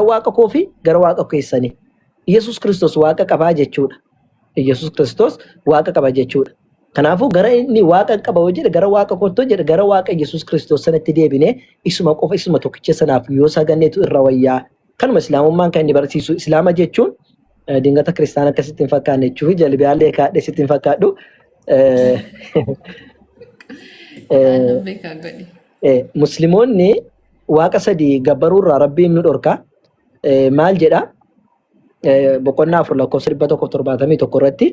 waaqa koo fi gara waaqa keessanii. Yesus Kiristoos waaqa qabaa jechuudha. Yesus Kiristoos waaqa qaba jechuudha. Kanaafuu gara inni waaqa qaba jedhe gara waaqa koottoo jedhe gara waaqa Yesus Kiristoos sanatti deebinee isuma qofa isuma tokkicha sanaaf yoo saganneetu irra wayyaa. Kanuma islaamummaan kan inni barsiisu islaama jechuun dingata kiristaana akkasitti hin fakkaanne jechuufi jalbiyaallee kaadhe sitti hin fakkaadhu. Musliimoonni waaqa sadii gabbaruurraa rabbiin nu dhorka. Maal jedha? Boqonnaa 4 lakkoofsa 171 irratti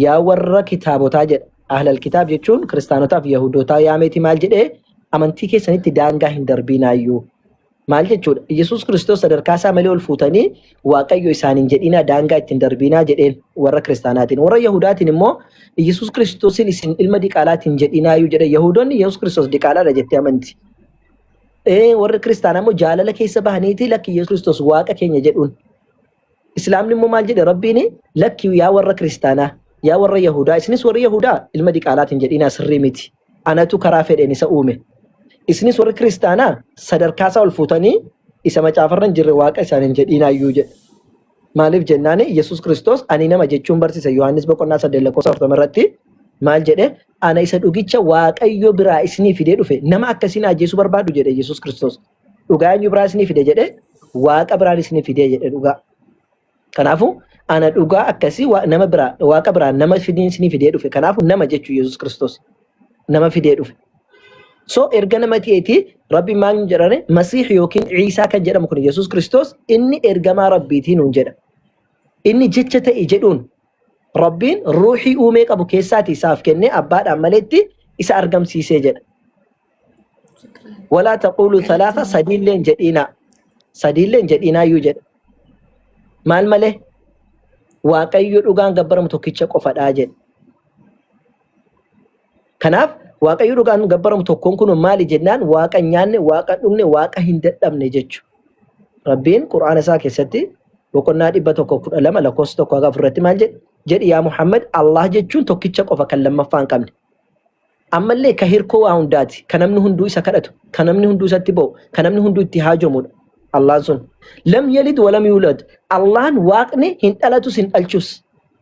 yaa warra kitaabotaa jedha. Ahlal kitaab jechuun kiristaanotaaf yahudotaa yaameeti maal jedhee amantii keessanitti daangaa hin darbinaayyuu. Maal jechuudha? Yesus Kiristoos sadarkaa isaa malee ol fuutanii waaqayyo isaaniin jedhina daangaa ittiin darbinaa jedheen warra kiristaanaatiin. Warra yahudaatiin immoo Yesus Kiristoosin isin ilma diqaalaatiin jedhinaayyuu jedha. Yahudoonni Yesus Kiristoos diqaalaadha jettee amanti. Warri kiristaanaa immoo jaalala keessa bahaniiti lakki Yesus Kiristoos waaqa keenya jedhuun. Islaamni immoo maal jedhe rabbiin lakki yaa warra kiristaanaa yaa warra yahudaa isinis warri yahudaa ilma diqaalaatiin jedhinaa sirrii miti. Anatu karaa fedheen isa uume. Isinis warri kiristaanaa sadarkaa isaa ol fuutanii isa macaafarra hin jirre waaqa isaaniin jedhinaayyuu jedhe. Maaliif jennaani Yesus Kiristoos ani nama jechuun barsiisa Yohaannis boqonnaa 8 lakkoofsa 40 irratti maal jedhe ana isa dhugicha waaqayyo biraa isinii fidee dhufe nama akkasiin ajjeesuu barbaadu jedhe Yesus Kiristoos. Dhugaa eenyu biraa isinii fide jedhe waaqa biraan isinii fidee jedhe dhugaa. Kanaafuu ana dhugaa akkasii nama biraa waaqa biraa nama fidiin isinii fidee dhufe. Kanaafuu nama jechuu Yesus Kiristoos nama fidee dhufe. So erga nama ta'eeti rabbi maal jedhane Masiih yookiin Ciisaa kan jedhamu kun Yesus Kiristoos inni ergamaa rabbiitiin nuun jedha. Inni jecha ta'e jedhuun rabbiin ruuxii uumee qabu keessaati isaaf kennee abbaadhaan maleetti isa argamsiisee jedha. Walaa taqulu thalatha sadiilleen jedhiinaa. Sadiilleen jedhiinaayyuu jedha. Maal malee waaqayyo dhugaan gabbaramu tokkicha qofadhaa jedha. Kanaaf waaqayyo dhugaan gabbaramu tokkoon kun maali jennaan waaqa nyaanne waaqa dhugne waaqa hin dadhabne jechuudha. Rabbiin Qur'aana isaa keessatti boqonnaa 112 lakkoofsa 1 irratti maal jedhi yaa Muhammad Allah jechuun tokkicha qofa kan lammaffaa hin qabne. Ammallee ka hirkoo waa hundaati. Kan namni hunduu isa kadhatu, kan namni hunduu isatti ba'u, kan namni hunduu itti haajomudha. Allahn sun lam yalid walam yulad. Allahn waaqni hin dhalatus hin dhalchus.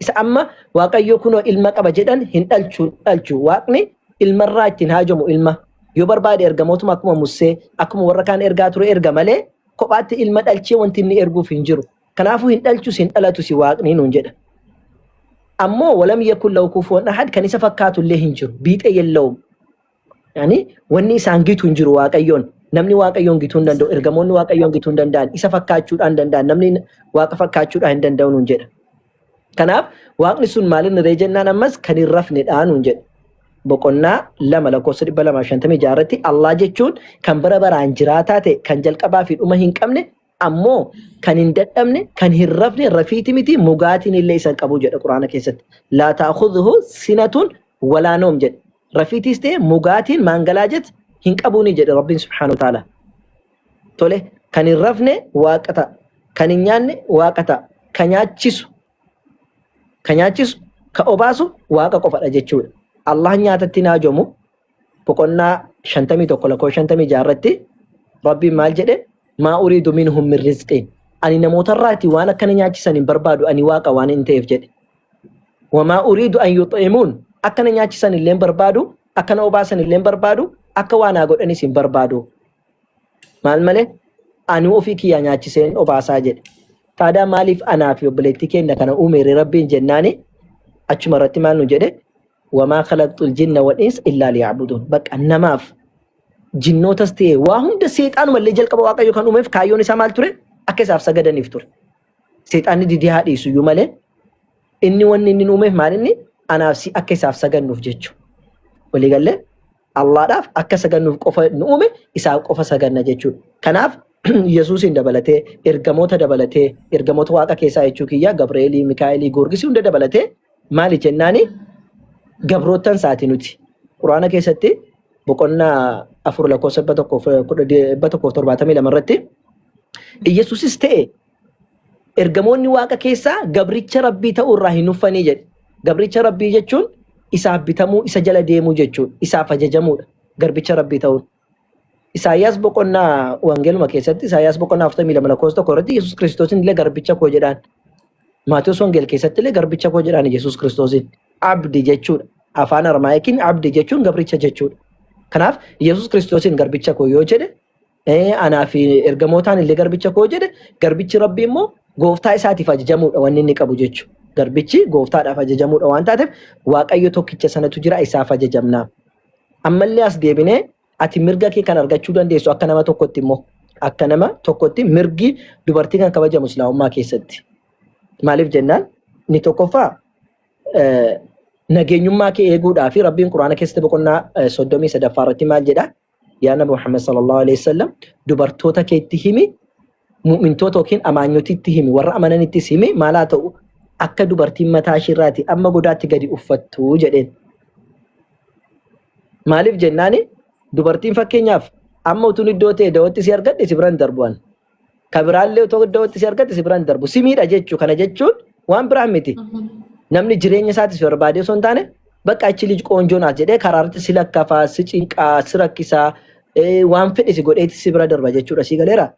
Isa amma waaqayyo kunoo ilma qaba jedhan hin dhalchu. Waaqni ilmarraa ittiin haajomu ilma. Yoo barbaade ergamootuma akkuma Musee akkuma warra kaan ergaa ture erga malee kophaatti ilma dhalchee wanti inni erguuf hin jiru. Kanaafuu hin dhalchus hin dhalatus waaqni nuun jedha. Ammoo walam yakun lahu kufuwan ahad kan isa fakkaatu illee hin jiru. Biixee yella'u. Yani wanni isaan gitu hin jiru waaqayyoon. Namni waaqayyoon gituu hin danda'u. Ergamoonni waaqayyoon gituu hin danda'an. Isa fakkaachuudhaan danda'an. Namni waaqa fakkaachuudhaan hin danda'u nuun jedha. Kanaaf waaqni sun maalin irree jennaan ammas kan hin rafnedha nuun jedha. Boqonnaa 2 lakkoofsa 256 irratti Allah jechuun kan bara baraan jiraataa ta'e kan jalqabaa fi dhuma hin qabne ammoo kan hin dadhabne kan hin rafne rafiiti miti mugaatiin illee isa qabu jedha Quraana keessatti. Laa ta'khudhuhu sinatun walaa noom jedha. Rafiitis ta'e mugaatiin maangalaa jet hin qabuuni jedha Rabbiin subhaanahu wa ta'ala. Tole kan hin rafne waaqa ta'a. Kan hin nyaanne waaqa ta'a. Kan nyaachisu ka obaasu waaqa qofadha jechuudha. Allah nyaatatti naajomu boqonnaa 51 lakkoofsa 56 irratti Rabbiin maal jedhe maa uriidu minhum min rizqiin. Ani namootarraati waan akkana nyaachisan hin barbaadu ani waaqa waan hin ta'eef jedhe. Wamaa uriidu an yuximuun akkana nyaachisan illee hin barbaadu akkana obaasan illee hin barbaadu akka waan haa godhanis hin barbaadu. Maal malee ani ofii kiyyaa nyaachiseen obaasaa jedhe. Taadaa maaliif anaa fi obboleettii keenya kana uumeere Rabbiin jennaani achuma irratti maal nu jedhe wamaa khalaqxul jinna wal insa illaa liya'buduun. Bakka namaaf jinnootas ta'e waa hunda seexaanumallee jalqaba waaqayyo kan uumeef kaayyoon isaa maal ture akka isaaf sagadaniif ture. Seexaanni didii haa dhiisu iyyuu malee inni wanni inni uumeef maal inni anaaf si akka isaaf sagannuuf jechuudha. Waliigallee Allaadhaaf akka sagannuuf qofa nu uume isaaf qofa saganna jechuudha. Kanaaf Yesuusin dabalatee ergamoota waaqa keessaa jechuu kiyya Gabreelii, Mikaa'elii, Goorgisii hunda dabalatee maali jennaani gabrootan isaati nuti. Quraana keessatti boqonnaa 4 lakkoofsa 172 irratti Yesuusis ta'e ergamoonni waaqa keessaa gabricha rabbii ta'uu irraa hin uffanii jedhe. Gabricha rabbii jechuun isaaf bitamuu isa jala deemuu jechuudha. Isaaf ajajamuudha garbicha rabbii ta'uun. Isaayyaas boqonnaa wangeeluma keessatti Isaayyaas boqonnaa 42 lakkoofsa tokko irratti Yesuus Kiristoosin illee garbicha koo jedhaan. Maatiyos wangeel keessatti illee garbicha koo jedhaan Yesuus Kiristoosin. Abdi jechuudha. Afaan Armaayikiin abdi jechuun gabricha jechuudha. Kanaaf Yesuus Kiristoosin garbicha koo yoo jedhe anaa fi ergamootaan illee garbicha koo jedhe garbichi Rabbii immoo gooftaa isaatiif ajajamuudha wanni inni qabu jechuudha. Garbichi gooftaadhaaf ajajamuudha waan taateef Waaqayyo tokkicha sanatu jira isaaf ajajamna. Ammallee as deebinee ati mirga kee kan argachuu dandeessu akka nama tokkotti immoo akka nama tokkotti mirgi dubartii kan kabajamu Islaamummaa keessatti. Maaliif jennaan ni tokkoffaa nageenyummaa kee eeguudhaa fi Rabbiin Quraana keessatti boqonnaa 33 irratti maal jedha? Yaa Nabi Muhammad sallallahu alaihi wasallam dubartoota keetti himi mu'mintoota yookiin amaanyotitti himi warra amananittis himi maal haa ta'u akka dubartiin mataa ishirraati amma godaatti gadi uffattu jedheen. Maaliif jennaani dubartiin fakkeenyaaf amma utuun iddoo ta'e dawatti si argadhe si biraan darbu'an. Kabiraallee utoo dawatti si argadhe si biraan darbu. Si miidha jechuu kana jechuun waan biraan miti. Namni jireenya isaatis barbaadee osoo hin taane bakka achi liji qoonjoonaas jedhee karaarratti si lakkafaa, si cinqaa, si rakkisaa, waan fedhe si godheeti si bira darba jechuudha. Si galeera.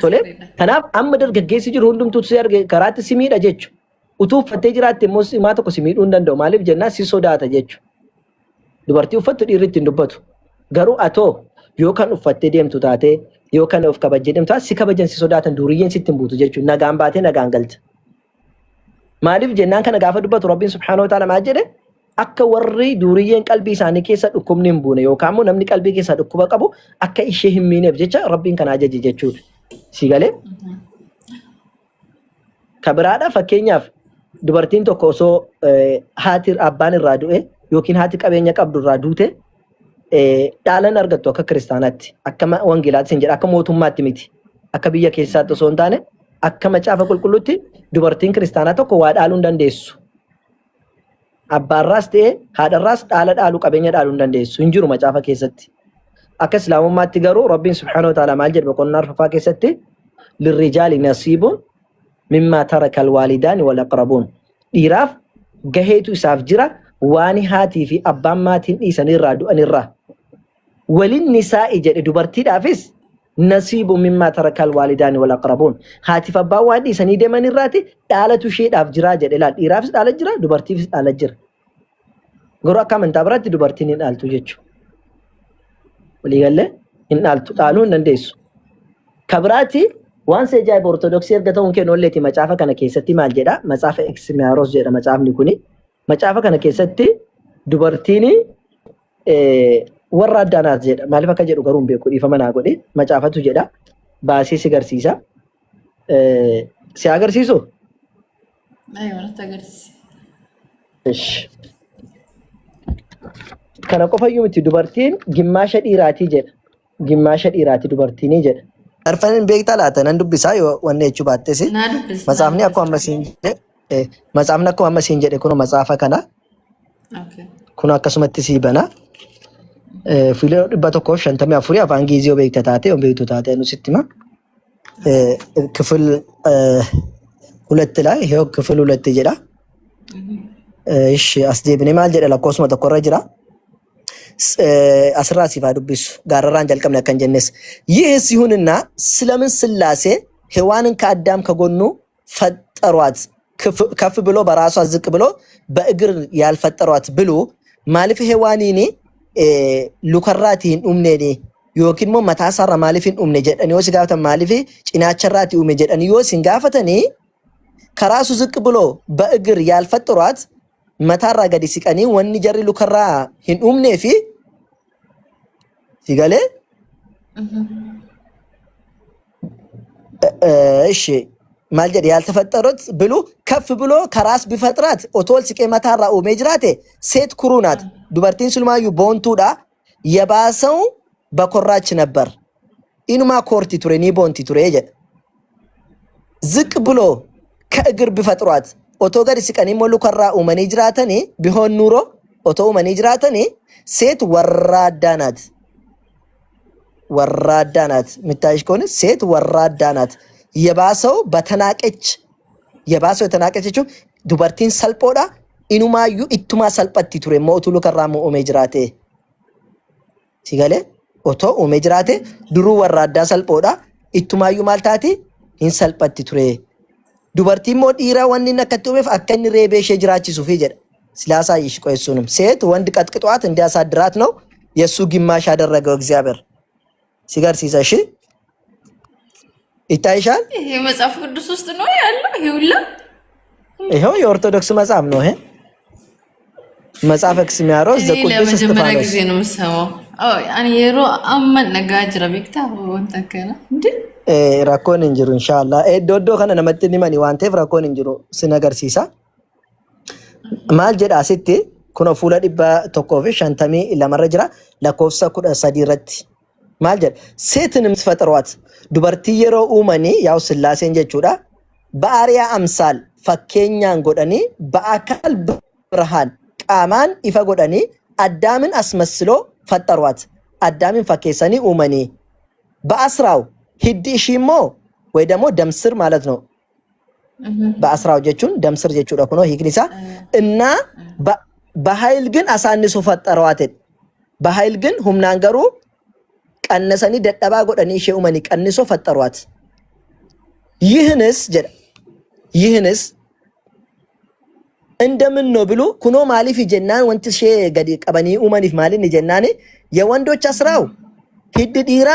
Tole. Kanaaf amma dargaggeessi jiru hundumtuu si arge karaatti si miidha jechu. Utuu uffattee jiraatte immoo maa tokko si miidhuu hin danda'u. Maaliif jennaan si sodaata jechu. Dubartii uffattu dhiirri ittiin dubbatu. Garuu atoo yoo kan uffattee deemtu taate yoo kan of kabajjee deemtu taate si kabajan si sodaatan duriyyeen sitti hin buutu jechuudha. Nagaan baatee nagaan galta. Maaliif jennaan kana gaafa dubbatu Rabbiin subhaanahu wa ta'ala maal jedhe akka warri duriyyeen qalbii isaanii keessa dhukkubni hin buune yookaan immoo namni qalbii keessaa dhukkuba qabu akka ishee hin miineef jecha Rabbiin kana ajaje jechuudha. Si galee? Kabiraadha fakkeenyaaf dubartiin tokko osoo haati abbaan irraa du'e yookiin haati qabeenya qabdu irraa duute dhaalan argattu akka kiristaanaatti akka wangeelaatti sin jedha akka mootummaatti miti akka biyya keessaatti osoo hin taane akka macaafa qulqulluutti dubartiin kiristaanaa tokko waa dhaaluu hin dandeessu. Abbaarraas ta'ee haadharraas dhaala dhaaluu qabeenya dhaaluu hin dandeessu hin jiru macaafa keessatti. Akka islaamummaatti garuu Rabbiin subhaanahu wa ta'ala maal jedha boqonnaa arfaffaa keessatti lirrijaali nasiibuun mimmaa taraka alwaalidaani wal aqrabuun dhiiraaf gaheetu isaaf jira waan haatii fi abbaan maatiin dhiisanirraa du'anirraa. Walin nisaa'i jedhe dubartiidhaafis nasiibu mimmaa taraka alwaalidaani wal aqrabuun haatiif abbaan waan dhiisanii deemanirraati dhaalatu isheedhaaf jira jedhe laal dhiiraafis dhaala jira dubartiifis dhaala jira. Garuu akka amantaa biratti dubartiin hin dhaaltu jechuudha. Waliigallee hin dhaaltu dhaaluu hin dandeessu. Kabiraati waan ajaa'iba ortodoksii erga ta'uun kennu olleeti macaafa kana keessatti maal jedha macaafa Eksimiyaaros jedha macaafni kuni macaafa kana keessatti dubartiin warra addaanaas jedha maaliif akka jedhu garuu hin beeku dhiifama naa godhe macaafatu jedha baasii si agarsiisa si agarsiisu. Kana qofayyuu miti dubartiin gimmaasha dhiiraatii jedha gimmaasha dhiiraatii dubartiinii jedha. Arfan beektaa laata nan dubbisaa yoo wanne jechuu baattes macaafni akkuma ammasiin jedhe kun macaafa kana kun akkasumatti sii bana fiiloo 154 afaan Giizii yoo beekta taate yoo beektu taate nusitti hima ክፍል 2 ላይ ይሄው ክፍል 2 jedha. እሺ asdeebine maal jedha lakkoofsuma tokkorra jira. Asirraa siifaa dubbisu gaararraan jalqabne akkan jennes ይህስ ይሁንና ስለምን ስላሴ ሔዋንን ከአዳም ከጎኑ ፈጠሯት ከፍ ብሎ በራሷ ዝቅ ብሎ በእግር ያልፈጠሯት ብሎ ማለፍ ሔዋኒኒ ሉከራቲን ኡምኔኒ yookiin immoo mataa isaarra maaliif hin dhumne jedhanii yoo si gaafatan maaliif cinaacharraati uume jedhanii yoo si gaafatanii karaasu ziqqi buloo ba'igir yaalfaxxuraat mataarraa gadi siqanii wanni jarri lukarraa hin dhumnee fi si galee እሺ maal jedhe yaalfaxxurat bilu kaf ብሎ ከራስ ቢፈጥራት ኦቶል ሲቄ mataarraa uume jiraate seet kuruunaat dubartiin sulmaayyuu boontuudha የባሰው በኮራች ነበር ኢኑማ ኮርቲ ቱሬ ኒ ቦንቲ ቱሬ ጀ ዝቅ ብሎ ከእግር ቢፈጥሯት ኦቶ ገድ ሲቀኒ ሞሉ ከራ ኡመኒ ጅራተኒ ቢሆን ኑሮ ኦቶ ኡመኒ ጅራተኒ ሴት ወራዳ ናት ምታይሽ ከሆነ ሴት ወራዳ ናት የባሰው የተናቀች ዱበርቲን ሰልጶዳ ኢኑማዩ ኢቱማ ሰልጳቲ ቱሬ ሞቱ ሉከራ ኡመ ጅራቴ ሲገለ otoo uume jiraate duruu warra addaa salphoodha ittumaayyuu maal taati hin salphatti ture dubartiin immoo dhiira wanni inni akkatti uumeef akka inni reebee ishee jiraachisuufi jedha silaasaa ይሽቆይሱንም ሴት ወንድ ቀጥቅጧት እንዲያሳድራት ነው የሱ ግማሽ ያደረገው እግዚአብሔር ሲገርሲሳ እሺ ይታይሻል ይሄ መጽሐፍ ቅዱስ ውስጥ ነው ያለው ይሄው የኦርቶዶክስ መጽሐፍ ነው ይሄ መጽሐፍ ኤክስሚያሮስ ዘቁጥስ ለመጀመሪያ ጊዜ ነው የምሰማው ያኔ የሮ አመን ነጋጅራ ቢክታ ወንተከና እንዴ ራኮን እንጅሩ ኢንሻአላህ ዶዶ ከነ ነመጥኒ ማኒ ዋንቴፍ ራኮን እንጅሩ ስነገርሲሳ maal jedha asitti kuna fuula 152 lamarra jira lakkoofsa 13 irratti maal jedha seetin misfaxarwaat dubartii yeroo uumanii yaa'u sillaaseen jechuudha ba'ariyaa amsaal fakkeenyaan godhanii ba'akal birhaan qaamaan ifa godhanii addaamin asmasiloo faxarwaat addaamin fakkeessanii uumanii ba'asraaw hiddi ishii immoo ወይ ደግሞ ደምስር ማለት ነው በአስራው ጀቹን ደምስር ጀቹ ደኩኖ ሂክኒሳ እና በኃይል ግን አሳንሶ ፈጠረዋት በኃይል ግን ሁምናንገሩ ቀነሰኒ ደደባ ጎደኒ ሸኡመኒ ቀንሶ ፈጠሯት ይህንስ እንደምን ነው ብሉ ኩኖ ማሊፍ ጀናን ወንት ሸ ገዲ ቀበኒ ኡመኒፍ ማሊን ጀናኔ የወንዶች አስራው ሂድ ዲራ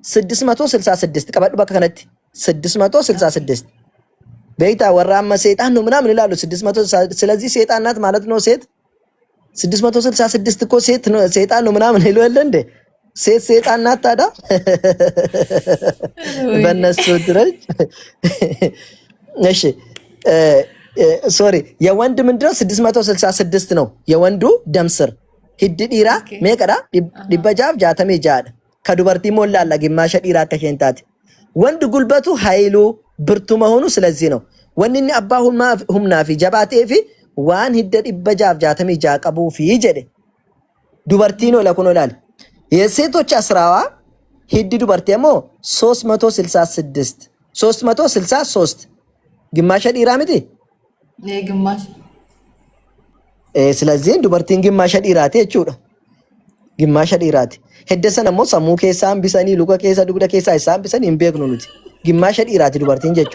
666 ቀበዱ በከነት 666 በይታ ወራማ ሰይጣን ነው ምናምን ይላሉ 600 ስለዚህ ሰይጣን ናት ማለት ነው ሴት 666 እኮ ሴት ነው ሰይጣን ነው ምናምን ይሉ አይደል እንዴ ሴት ሰይጣን ናት ታዳ በነሱ ድረጅ እሺ ሶሪ የወንድ ምንድነው 666 ነው የወንዱ ደምስር ሂድ ዲራ ሜቀዳ ዲበጃፍ ጃተሜ ጃደ ከዱበርቲ ሞላላ ግማሽ ዲራ ከሸንታት ወንድ ጉልበቱ ኃይሉ ብርቱ መሆኑ ስለዚህ ነው ወንኒ አባ ሁምናፊ ጀባቴፊ ዋን ሂደ ዲበጃፍ ጃተሚ ጃቀቡ ፊ ጀደ ዱበርቲ ነው ለኩኖላል የሴቶች አስራዋ ሂድ ዱበርቲሞ 363 ግማሽ ዲራምቲ ግማሽ ስለዚህ ዱበርቲን ግማሽ ዲራቴ እቹዳ ግማሽ ዲራቴ ሄደሰነሞ ሰሙ ኬሳን ቢሰኒ ሉቀ ኬሳ ዱግዳ ኬሳ ኢሳን ቢሰኒ ኢምቤክኑ ኑቲ ግማሽ ዲራቴ ዱበርቲን ጀቹ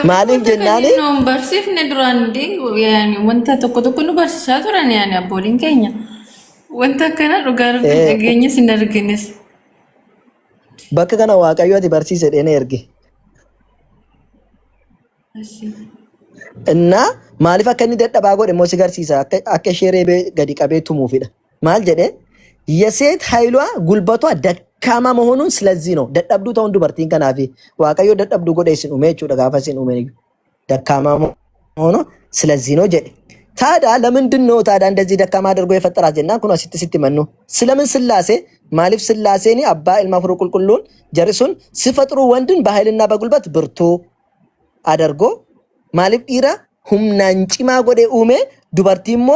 ማሊፍ ጀናኔ ነው በርሲፍ ነድራን ዲ ያኒ ወንታ ተቆጥቁ ነው በርሲሳ ቱራን ያኒ አቦሊን ከኛ ወንታ ከና ዱጋር ተገኘ ሲነርግንስ በከከና ዋቀዮቲ በርሲሰ ደኔ እርጊ እሺ እና ማሊፍ አከኒ ደደባ ጎደ ሞ ሲገርሲሳ አከ ሼሬቤ ገዲ ቀቤቱ ሙፊዳ ማል ጀደ የሴት ኃይሏ ጉልበቷ ደካማ መሆኑን ስለዚህ ነው ደደብዱ ተወንዱ በርቲን ከናፊ ዋቀዮ ደደብዱ ጎደ ሲኑ ሜቹ ደጋፈሲን ኡሜኒ ደካማ ሆኖ ስለዚህ ነው ጀደ ታዳ ለምንድን ነው ታዳ እንደዚህ ደካማ አድርጎ የፈጠራት ጀና ኩኖ ሲትመኑ ስለምን ስላሴ ማሊፍ ስላሴኒ አባ ኢልማፍሩ ቁልቁሉን ጀርሱን ሲፈጥሩ ወንድን በኃይልና በጉልበት ብርቱ አድርጎ ማሊፍ ዲራ ሁምናን ጭማ ጎደ ኡሜ ዱበርቲሞ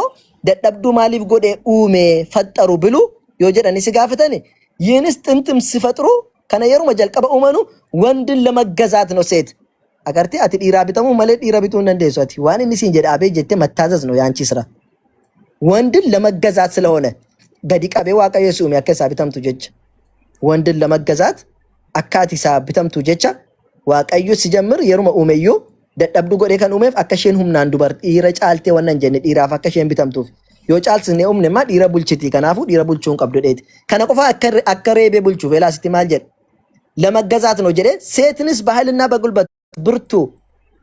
ደደብዱ ማሊፍ ጎደ ኡሜ ፈጠሩ ብሉ yojedani sigafatani ይህንስ ጥንትም ሲፈጥሩ ከነየሩ መጀልቀበ ኡመኑ ወንድን ለመገዛት ነው ሴት አገርቲ አቲ ዲራ ቢተሙ መለ ዲራ ቢቱ እንደንደሷቲ ዋን ንሲን ጀዳ አቤ ጀተ መታዘዝ ነው ያንቺ ስራ ወንድን ለመገዛት ስለሆነ ገዲ ቀቤ ዋቀየ ሱም ያከሳ ቢተምቱ ጀች ወንድን ለመገዛት አካቲሳ ቢተምቱ ጀቻ ዋቀዩ ሲጀምር የሩመ ኡመዩ ደደብዱ ጎዴ ከን ኡሜፍ አከሽን ሁምናን ዱበር ዲራ ጫልቴ ወነን ጀነ ዲራ ፈከሽን ቢተምቱ yo caalsne umne ma dira bulchiti kanafu dira bulchuun qabdu deet kana qofa akkareebe bulchu velocity mal jed ለመገዛት ነው ጀደ ሴትንስ ባህልና በጉልበት ብርቱ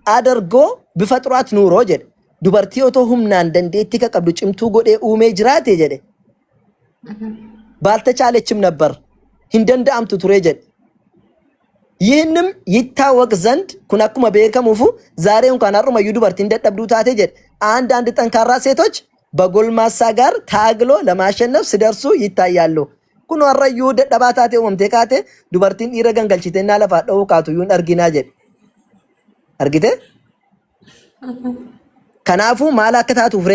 አድርጎ ቢፈጥሯት ኑሮ ጀደ ዱበርቲዮቶ ሁምናን ደንዴቲ ከቀብዱ ጭምቱ ጎዴ ኡሜ ጅራቴ ጀደ ባልተቻለችም ነበር እንደንደ አምቱ ቱሬ ጀደ ይህንም ይታወቅ ዘንድ ኩናኩማ በከሙፉ ዛሬ እንኳን አሩማ ዩዱበርቲ እንደጠብዱ ታቴ ጀደ አንድ ጠንካራ ሴቶች በጎልማሳ ጋር ታግሎ ለማሸነፍ ሲደርሱ ይታያሉ ኩኖ አራዩ ደደባታቴ ወምቴ ካቴ ዱበርቲን ኢረገን ገልቺቴና ለፋደው ካቱዩን አርጊና ጀድ አርጊቴ ከናፉ ማላከታቱ ፍሬ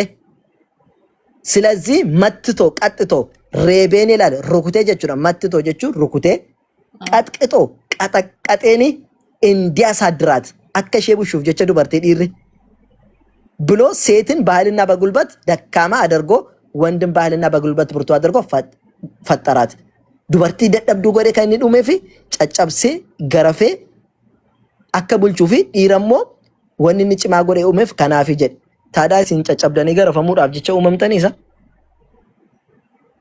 ስለዚህ መትቶ ቀጥቶ ሬቤን ይላል ሩኩቴ ጀቹና መትቶ ጀቹ ሩኩቴ ቀጥቅጦ ቀጠቀጤኒ እንዲያሳድራት አከሸቡ ሹፍ ጀቸ ዱበርቴ ዲሪ ብሎ ሴትን ባህልና በጉልበት ደካማ አድርጎ ወንድም ባህልና በጉልበት ብርቱ አድርጎ ፈጠራት። ዱበርቲ ደደብዱ ጎዴ ከኒ ዱሜፊ ጨጨብሴ ገረፌ አከ ቡልቹፊ ዲረሞ ወንኒ ጭማ ጎዴ ኡሜፍ ከናፊ ጀድ ታዲያ ሲን ጨጨብደኒ ገረፈሙዳፍ ጀቸ ኡመምተኒሳ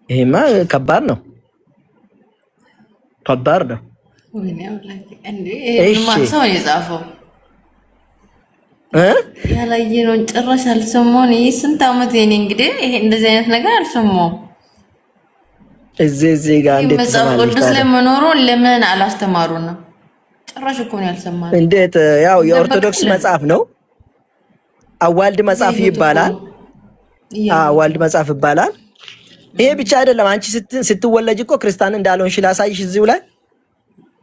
ይሄማ ከባድ ነው፣ ከባድ ነው። ሰው የጻፈው ያላየነውን ጭራሽ አልሰማሁም። ይሄ ስንት ዓመት የኔ እንግዲህ ይሄ እንደዚህ አይነት ነገር አልሰማሁም። እዚህ ጋር እንዴት መጽሐፍ ቅዱስ ላይ መኖሩን ለምን አላስተማሩንም? ጭራሽ እኮ ነው ያልሰማነው። እንዴት ያው የኦርቶዶክስ መጽሐፍ ነው። አዋልድ መጽሐፍ ይባላል። አዋልድ መጽሐፍ ይባላል። ይሄ ብቻ አይደለም። አንቺ ስትወለጅ እኮ ክርስቲያን እንዳልሆንሽ ላሳይሽ። እዚሁ ላይ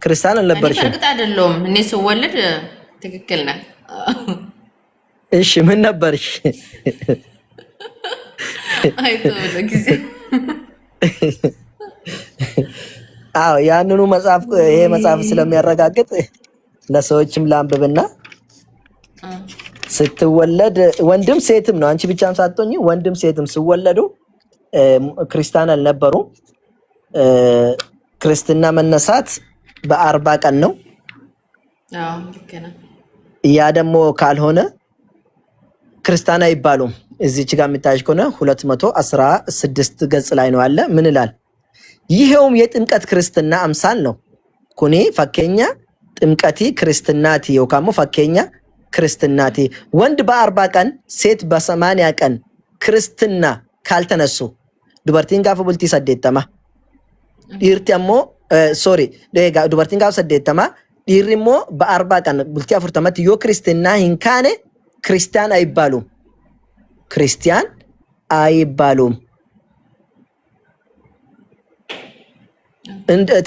ክርስቲያን አልነበርሽም። እርግጥ አይደለም። እኔ ስወለድ ትክክል ነህ። እሺ ምን ነበርሽ? አይተው ለጊዜ አዎ ያንኑ መጽሐፍ ይሄ መጽሐፍ ስለሚያረጋግጥ ለሰዎችም ላንብብና ስትወለድ ወንድም ሴትም ነው። አንቺ ብቻም ሳትሆኚ ወንድም ሴትም ሲወለዱ ክርስቲያን አልነበሩ። ክርስትና መነሳት በ40 ቀን ነው። አዎ ልክ ነህ። ያ ደግሞ ካልሆነ ክርስቲያን አይባሉም። እዚች ጋር የምታይሽ ከሆነ 216 ገጽ ላይ ነው አለ። ምን ይላል? ይሄውም የጥምቀት ክርስትና አምሳል ነው። ኩኒ ፈኬኛ ጥምቀቲ ክርስትናቲ ወካሞ ፈኬኛ ክርስትናቲ ወንድ በ40 ቀን ሴት በ80 ቀን ክርስትና ካልተነሱ ዱበርቲን ጋፍ ቡልቲ ሰደተማ ዲርቲያሞ ሶሪ ዱበርቲን ጋፍ ሰደተማ ዲሪሞ በ40 ቀን ቡልቲ አፍርተመት ዮ ክርስትና ሂንካኔ ክርስቲያን አይባሉም። ክርስቲያን አይባሉም።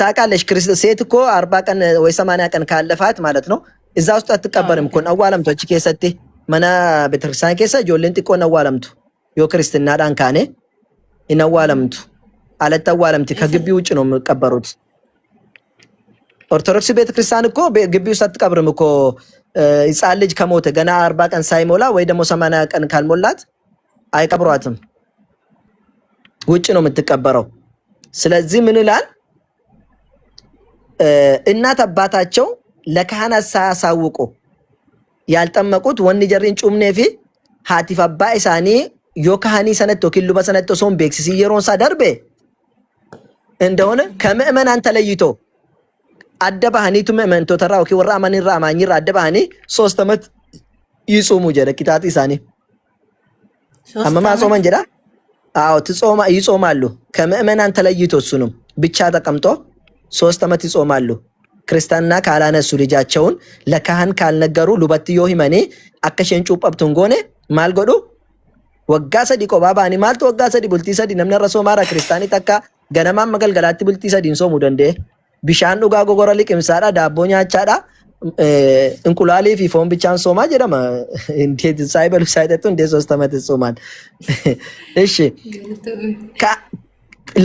ታውቃለሽ ሴት እኮ 40 ቀን ወይ 80 ቀን ካለፋት ማለት ነው እዛ ውስጥ አትቀበርም እኮ አዋለምቶች ከሰቴ መና ቤተክርስቲያን ከሰ ጆሌን ጥቆ አዋለምቱ ዮ ክርስትና ዳንካኔ ይናዋለምቱ አለታዋለምቲ ከግቢ ውጭ ነው የሚቀበሩት። ኦርቶዶክስ ቤተክርስቲያን እኮ ግቢ ውስጥ አትቀብርም እኮ ሕፃን ልጅ ከሞተ ገና 40 ቀን ሳይሞላ ወይ ደግሞ 80 ቀን ካልሞላት አይቀብሯትም፣ ውጭ ነው የምትቀበረው። ስለዚህ ምን ይላል? እናት አባታቸው ለካህናት ሳያሳውቁ ያልጠመቁት ወን ጀሪን ጩምኔፊ ሃቲፍ አባ ኢሳኒ ዮካሃኒ ሰነቶ ኪሉ በሰነቶ ሶም ቤክሲ የሮንሳ ደርቤ እንደሆነ ከምእመናን ተለይቶ አደባህኒቱ ምእመንቶ ተራው ወራ አማኒ ራማኒ አደባህኒ 3 ዓመት ይጾሙ ጀደ ኪታት ኢሳኒ አማማ ጾመን ጀዳ አዎ ትጾማ ይጾማሉ። ከምእመናን ተለይቶ እሱንም ብቻ ተቀምጦ 3 ዓመት ይጾማሉ። ክርስቲያንና ካላነሱ ልጃቸውን ለካህን ካልነገሩ ሉበትዮ ሂመኔ አከሸን ጩጳብቱን ጎኔ ማልጎዱ ወጋ ሰዲ ቆባባኒ ማልቶ ወጋ ሰዲ ቡልቲ ሰዲ ነምነ ረሶ ማራ ክርስቲያኒ ተካ ገነማ መገልገላቲ ቡልቲ ሰዲ እንሶሙ ደንዴ ቢሻን ዱጋ ጎጎራ ሊቅምሳዳ ዳቦ ኛቻዳ እንቁላሌ ፊፎን ብቻን ሶማ ጀደማ እንዴት ሳይበሉ ሳይጠጡ እንደ 3 ዓመት ጾማል። እሺ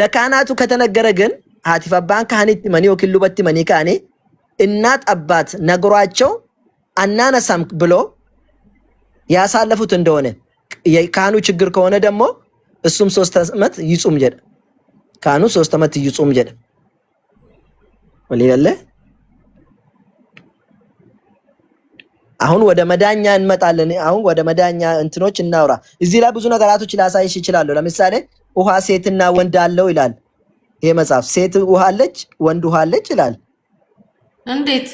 ለካህናቱ ከተነገረ ግን ሃቲፍ አባን ካህኒት መኒ ወክሉ በት መኒ ካኔ እናት አባት ነግሯቸው አናነሳም ብሎ ያሳለፉት እንደሆነ የካህኑ ችግር ከሆነ ደግሞ እሱም 3 ዓመት ይጾም ጀደ ካህኑ 3 ዓመት ይጾም ጀደ ወሊላለ። አሁን ወደ መዳኛ እንመጣለን። አሁን ወደ መዳኛ እንትኖች እናውራ። እዚህ ላይ ብዙ ነገራቶች ላሳይሽ ይችላል። ለምሳሌ ውሃ ሴትና ወንድ አለው ይላል ይሄ መጽሐፍ። ሴት ውሃ አለች፣ ወንድ ውሃ አለች ይላል። እንዴት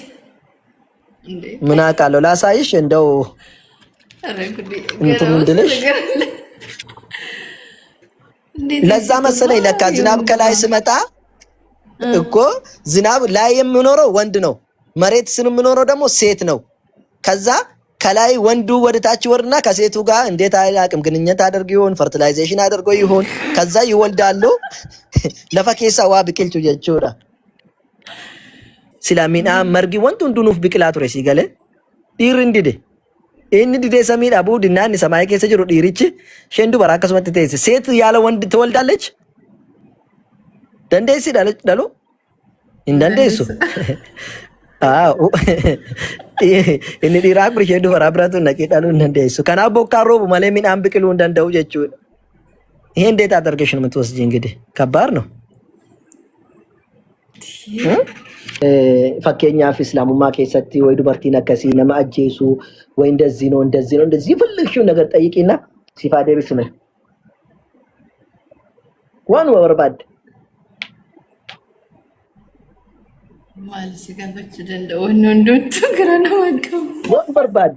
ምን አውቃለሁ? ላሳይሽ እንደው እንትን ምንድነሽ ለዛ መሰለኝ ለካ ዝናብ ከላይ ሲመጣ እኮ ዝናብ ላይ የሚኖረው ወንድ ነው፣ መሬት ስር የሚኖረው ደግሞ ሴት ነው። ከዛ ከላይ ወንዱ ወደ ታች ወርና ከሴቱ ጋር እንዴት አይላቅም ግንኙነት አድርጎ ይሆን ፈርቲላይዜሽን አድርጎ ይሆን ከዛ ይወልዳሉ። ለፈኬሳ ዋ ቢቅልቹ ጀቹራ ሲላሚና መርጊ ወንቱ እንዱኑፍ ቢቅላቱ ረሲ ገለ ዲር እንዲደ እን ዲደ ሰሚዳ ቡድ እናኒ ሰማይ ከሰ ጅሩ ዲሪች ሸንዱ በራከስመት ተይስ ሴት ያለ ወንድ ትወልዳለች። ደንዴሲ ዳሎ እንደንዴሱ አው እኒ ዲራ ብር ሸንዱ በራብራቱ ነቂ ዳሉ እንደንዴሱ ከና ቦካሮ ማለ ሚን አንብቅሉ እንደንደው ጀቹ ይሄ እንዴት አደርገሽ ነው የምትወስጂ? እንግዲህ ከባድ ነው። fakkeenyaaf islaamummaa keessatti ወይ dubartiin akkasii nama ajjeesu ወይ እንደዚህ ነው እንደዚህ የፈለግሽውን ነገር ጠይቂና ሲፋ ደብስነ ዋን ወርባድ ማለት ሲጋፈች ደንደው ወንዶቹ ግራና ወንከው ዋን ወርባድ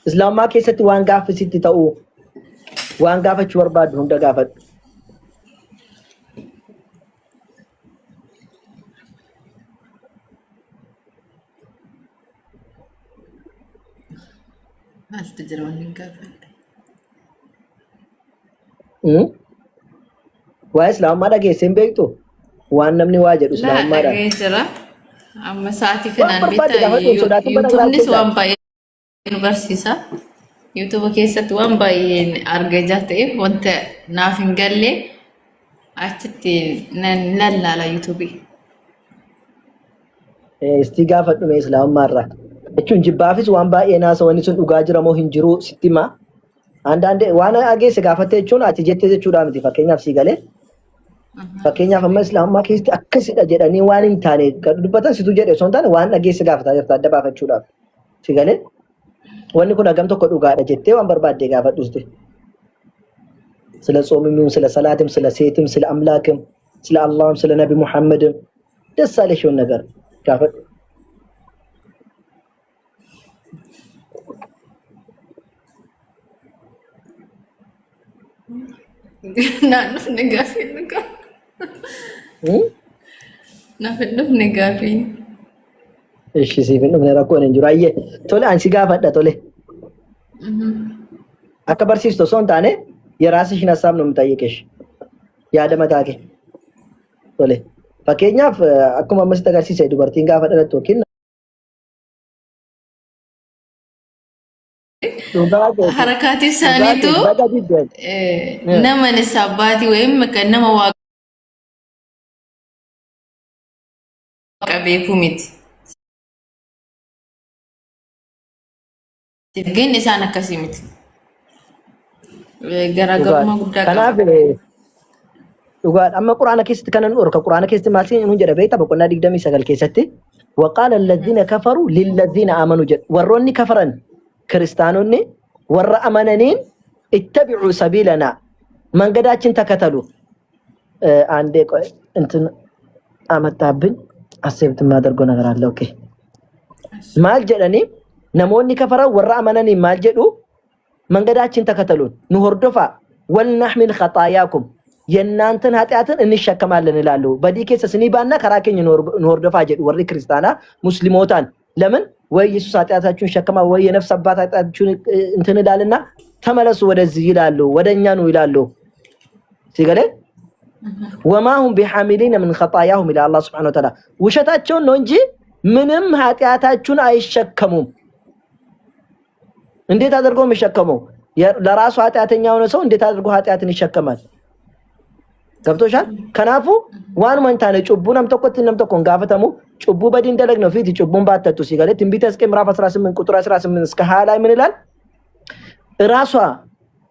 islaamummaa keessatti waan gaafisitti ta'u waan gaafachuu barbaadu hunda gaafadhu. Waa islaamummaa dhageesseen beektu waan namni waa jedhu islaamummaadhaan. Dhageessira amma sa'aatii kanaan bitaa yuutuubnis waan baay'ee nu barsiisa. Yuutuuba keessatti waan baay'ee argaa ta'eef wanta naaf hin galle achitti nan laala yuutuubii. Isti gaafadhume islaamummaarraa. Jechuun jibbaafis waan baay'ee naasawanii sun dhugaa jira moo hin jiru sitti himaa. Andaandee waan ageesse gaafattee jechuun ati jettee jechuudha miti fakkeenyaaf si galee. Fakkeenyaaf amma islaamummaa keessatti akkasidha jedhanii waan hin taane dubbatan situ jedhe osoo hin taane waan ageesse gaafataa jirta adda baafachuudhaaf. Si galee wanni kun hagam tokko dhugaadha jettee waan barbaaddee gaafadhuuste. Sila ጾምም ስለ ሰላትም ስለ ሴትም ስለ አምላክም ስለ አላህም ስለ ነቢ ሙሐመድም ደስ አለሽውን ነገር ጋፈጥ. Naannoof negaafiin dhugaa. Naannoof negaafiin. Ishi siifin dhufne rakkoon hin jiru. Ayyee tole ani si gaafadha tole. Akka barsiistu osoo hin taane የራስሽን ሀሳብ ነው የምጠይቅሽ yaada mataa kee. Tole fakkeenyaaf akkuma ammas agarsiise dubartiin gaafa dhalattu yookiin harakati isaaniitu nama nisabbaati ወይም nama waaqa beeku miti. ግን isaan akkasii miti. Garaagarummaa guddaa qaba. Kanaaf dhugaadha. Amma quraana keessatti kanan dhorka quraana keessatti maal siin jedha beekta boqonnaa 29 keessatti waqaala alladhiina kafaru lilladhiina amanu jedha. Warroonni kafaran kiristaanonni warra amananiin ittabi'u sabiilana mangadaachin takatalu አንዴ ቆይ እንትን አመጣብኝ አሰብት ማደርጎ ነገር አለ ኦኬ ማል ጀደኒ namoonni kafaran warra amananiin maal jedhu መንገዳችን ተከተሉን ንሆርዶፋ ወልነህሚል ኸጣያኩም የናንተን ኃጢያትን እንሸከማለን ይላሉ። በዲኬስ ስኒባና ከራከኝ ንሆርዶፋ ጀዱ ወሪ ክርስቲያና ሙስሊሞታን ለምን ወይ ኢየሱስ ኃጢያታችሁን ሸከማ ወይ የነፍስ አባት ኃጢያታችሁን እንትን ይላልና ተመለሱ ወደዚህ ይላሉ ወደኛ ነው ይላሉ። ሲገለ ወማሁም ቢሐሚሊን ምን ኸጣያሁም ኢላ አላህ ሱብሓነሁ ወተዓላ ውሸታቸውን ነው እንጂ ምንም ኃጢያታችሁን አይሸከሙም። እንዴት አድርጎ የሚሸከመው ለራሱ ኃጢያተኛ ሆነ ሰው እንዴት አድርጎ ኃጢያትን ይሸከማል? ገብቶሻል? ከናፉ ዋን መንታነ ጩቡንም ተቆጥንም ተቆን ጋፈተሙ ጩቡ በዲን ደለግ ነው ፊት ጩቡን ባተቱ ሲገለ ትንቢተ ሕዝቅኤል ምዕራፍ 18 ቁጥር 18 እስከ 20 ላይ ምን ይላል? ራሷ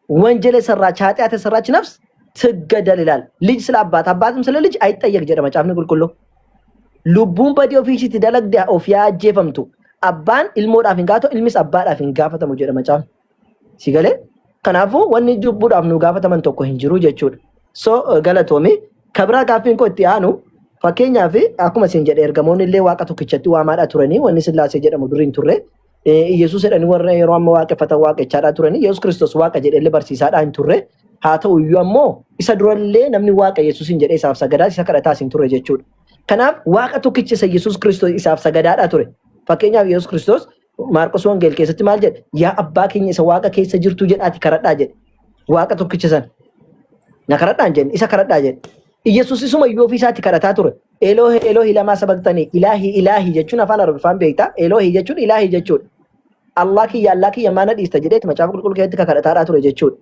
ወንጀል የሰራች ኃጢያት የሰራች ነፍስ ትገደል ይላል። ልጅ ስለ አባት አባትም ስለ ልጅ አይጠየቅ ጀደ መጫፍን ጉልኩሎ ሉቡን በዲዮ ፊት ደለግ ኦፍ ያጀፈምቱ አባን ilmoodhaaf hin gaato ilmis abbaadhaaf hin gaafatamu jedha macaan si galee kanaafuu wanni jubbuudhaaf nu gaafataman tokko hin jiru jechuudha. So galatoomi kabira gaaffiin ko itti aanu fakkeenyaaf akkuma isin jedhe ergamoonni illee waaqa tokkichatti waamaadha turanii wanni sillaasee jedhamu duriin turre Yesuus jedhanii warra yeroo amma waaqeffatan waaqechaadha turanii Yesuus Kiristoos waaqa jedhe illee barsiisaadha hin turre haa ta'u iyyuu ammoo isa durallee namni waaqa Yesuusin jedhee isaaf sagadaa isa kadhataas hin turre jechuudha. Kanaaf waaqa tokkicha Yesuus Kiristoos isaaf sagadaadha ture. Fakkeenyaaf Yesuus Kiristoos Maarqos Wongeel keessatti maal jedhe yaa abbaa keenya isa waaqa keessa jirtu jedhaati kadhadhaa jedhe waaqa tokkicha san na kadhadhaan jedhe isa kadhadhaa jedhe Yesuus isuma iyyuu ofiisaatti kadhataa ture Eloohi Eloohi lamaa sabaqtanii ilaahi ilaahi jechuun afaan Arabiffaan beekta Eloohi jechuun ilaahi jechuudha Allah kiyya maana dhiista jedheeti macaafa qulqulluu keessatti kadhataadhaa ture jechuudha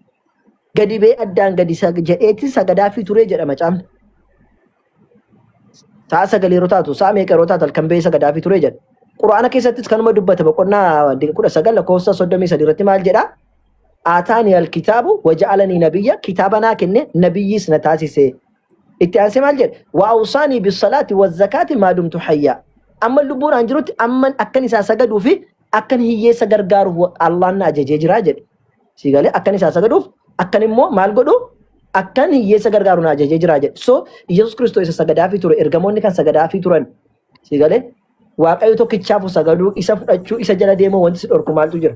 gadi bee addaan gadi jedheeti sagadaafii ture jedha macaafni sa'a sagaleeroo taatu sa'a meeqeroo taatu kan bee sagadaafii ture jedha Quraana keessattis kanuma dubbata boqonnaa 19 lakkoofsa 33 irratti maal jedha آتاني الكتاب وجعلني نبيا كتابنا كنه نبي سنتاسي سي اتيانسي مالجد وأوصاني بالصلاة والزكاة ما دمت حيا أما اللبور أنجروت أما أكني ساسجدوا في أكن هي سجرجار الله ناجي راجل سيقالي أكني ساسجدوا أكن مو مال قدو أكن هي سجرجار ناجي راجل so يسوع كريستوس سجدا في تور إرجموني كان سجدا في تورن سيقالي واقعي تو كتشافو سجدوا إسا فرأتشو إسا جلا ديمو وانت سيدور كمال تجر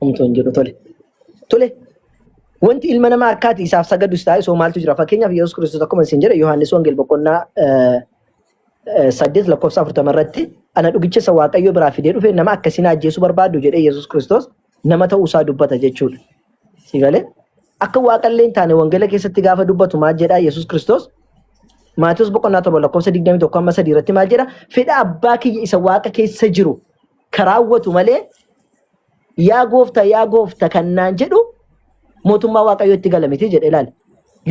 تنجر تولي وانت ilma namaa akkaati isaaf sagadus taa'e soo maaltu jira fakkeenyaaf Yesuus Kiristoos akkuma isin jedhe Yohaannis Wongeel boqonnaa 8 lakkoofsa 40 irratti ana dhugicha isa Waaqayyo biraa fidee dhufe nama akkasiin ajjeesuu barbaadu jedhee Yesuus Kiristoos nama ta'uu isaa dubbata jechuudha. Sigalee akka Waaqayyoon taane Wangeela keessatti gaafa dubbatu maal jedhaa Yesuus Kiristoos Maatiyus boqonnaa 7 lakkoofsa 21 amma 3 irratti maal jedha fedha abbaa kiyya isa Waaqa keessa jiru karaawwatu malee yaa gooftaa kannaan jedhu mootummaa Waaqayyootti galamiti jedhe ilaali.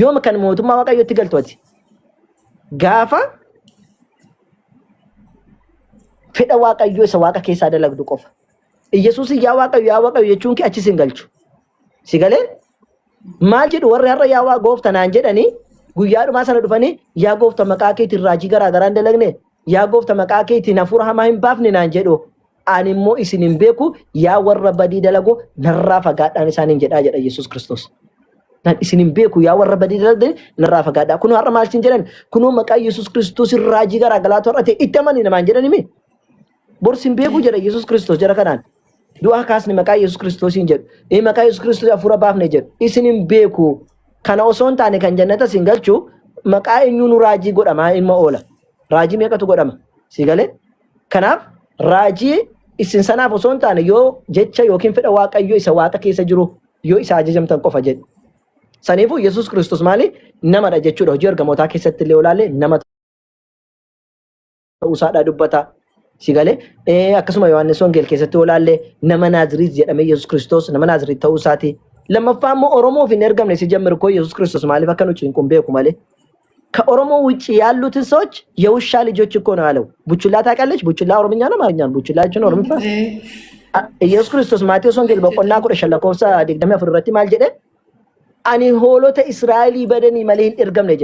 Yooma kan mootummaa Waaqayyootti galtu ati gaafa fedha Waaqayyoo isa Waaqa keessaa dalagdu qofa. Yesuus yaa Waaqayyo jechuun ki achi sin galchu. Sigalee maal jedhu warri har'a yaa gooftaa naan jedhanii guyyaadhumaa sana dhufanii yaa gooftaa maqaa keetiin raajii garaa garaan dalagne yaa gooftaa maqaa keetiin hafuura hamaa hin baafne naan jedhu ani immoo isin hin beeku yaa warra badii dalagu narraa fagaadhaan isaaniin jedhaa jedha Yesuus Kiristoos. Nan isin hin beeku yaa warra badii dalagu narraa fagaadhaa. Kunoo har'a maal isin jedhan kunoo maqaa Yesuus Kiristoos raajii garaa galaatu har'a ta'e itti amani namaan jedhani mi? Borsin beeku jedha Yesuus Kiristoos jara kanaan. Du'a kaasni maqaa Yesuus Kiristoosiin jedhu. Maqaa Yesuus Kiristoos hafuura baafne jedhu. Isin hin beeku. Kana osoo hin taane kan jannata sin galchu maqaa eenyuun raajii godhama ilma oola. Raajii meeqatu godhama? Sigalee kanaaf raajii isin sanaaf osoo hin taane yoo jecha yookiin fedha Waaqayyo isa Waaqa keessa jiru yoo isa ajajamtan qofa jedhe. Saniifuu Yesuus Kiristoos maali namadha jechuudha. Hojii ergamootaa keessatti illee olaalee nama ta'uusaadha dubbata. Sigalee akkasuma Yohaannis Wongeel keessatti olaalee nama Naaziriit jedhamee Yesuus Kiristoos nama Naaziriit ta'uusaati. Lammaffaa immoo Oromoof hin ergamne si ጀምር እኮ ኢየሱስ ክርስቶስ ማለፍ አከኖች እንቁም ቤኩ ማለ ከኦሮሞ ውጪ ያሉትን ሰዎች የውሻ ልጆች እኮ ነው አለው። ቡችላ ታውቃለች? ቡችላ ኦሮምኛ ነው ማርኛ ነው? ቡችላችን ኦሮምኛ ኢየሱስ ክርስቶስ ማቴዎስ ወንጌል በቆና ቁረ ሸለኮሳ ደግደም ያፍረቲ ማል ጀደ አኒ ሆሎተ እስራኤሊ በደኒ መሌን እርገም ነጀ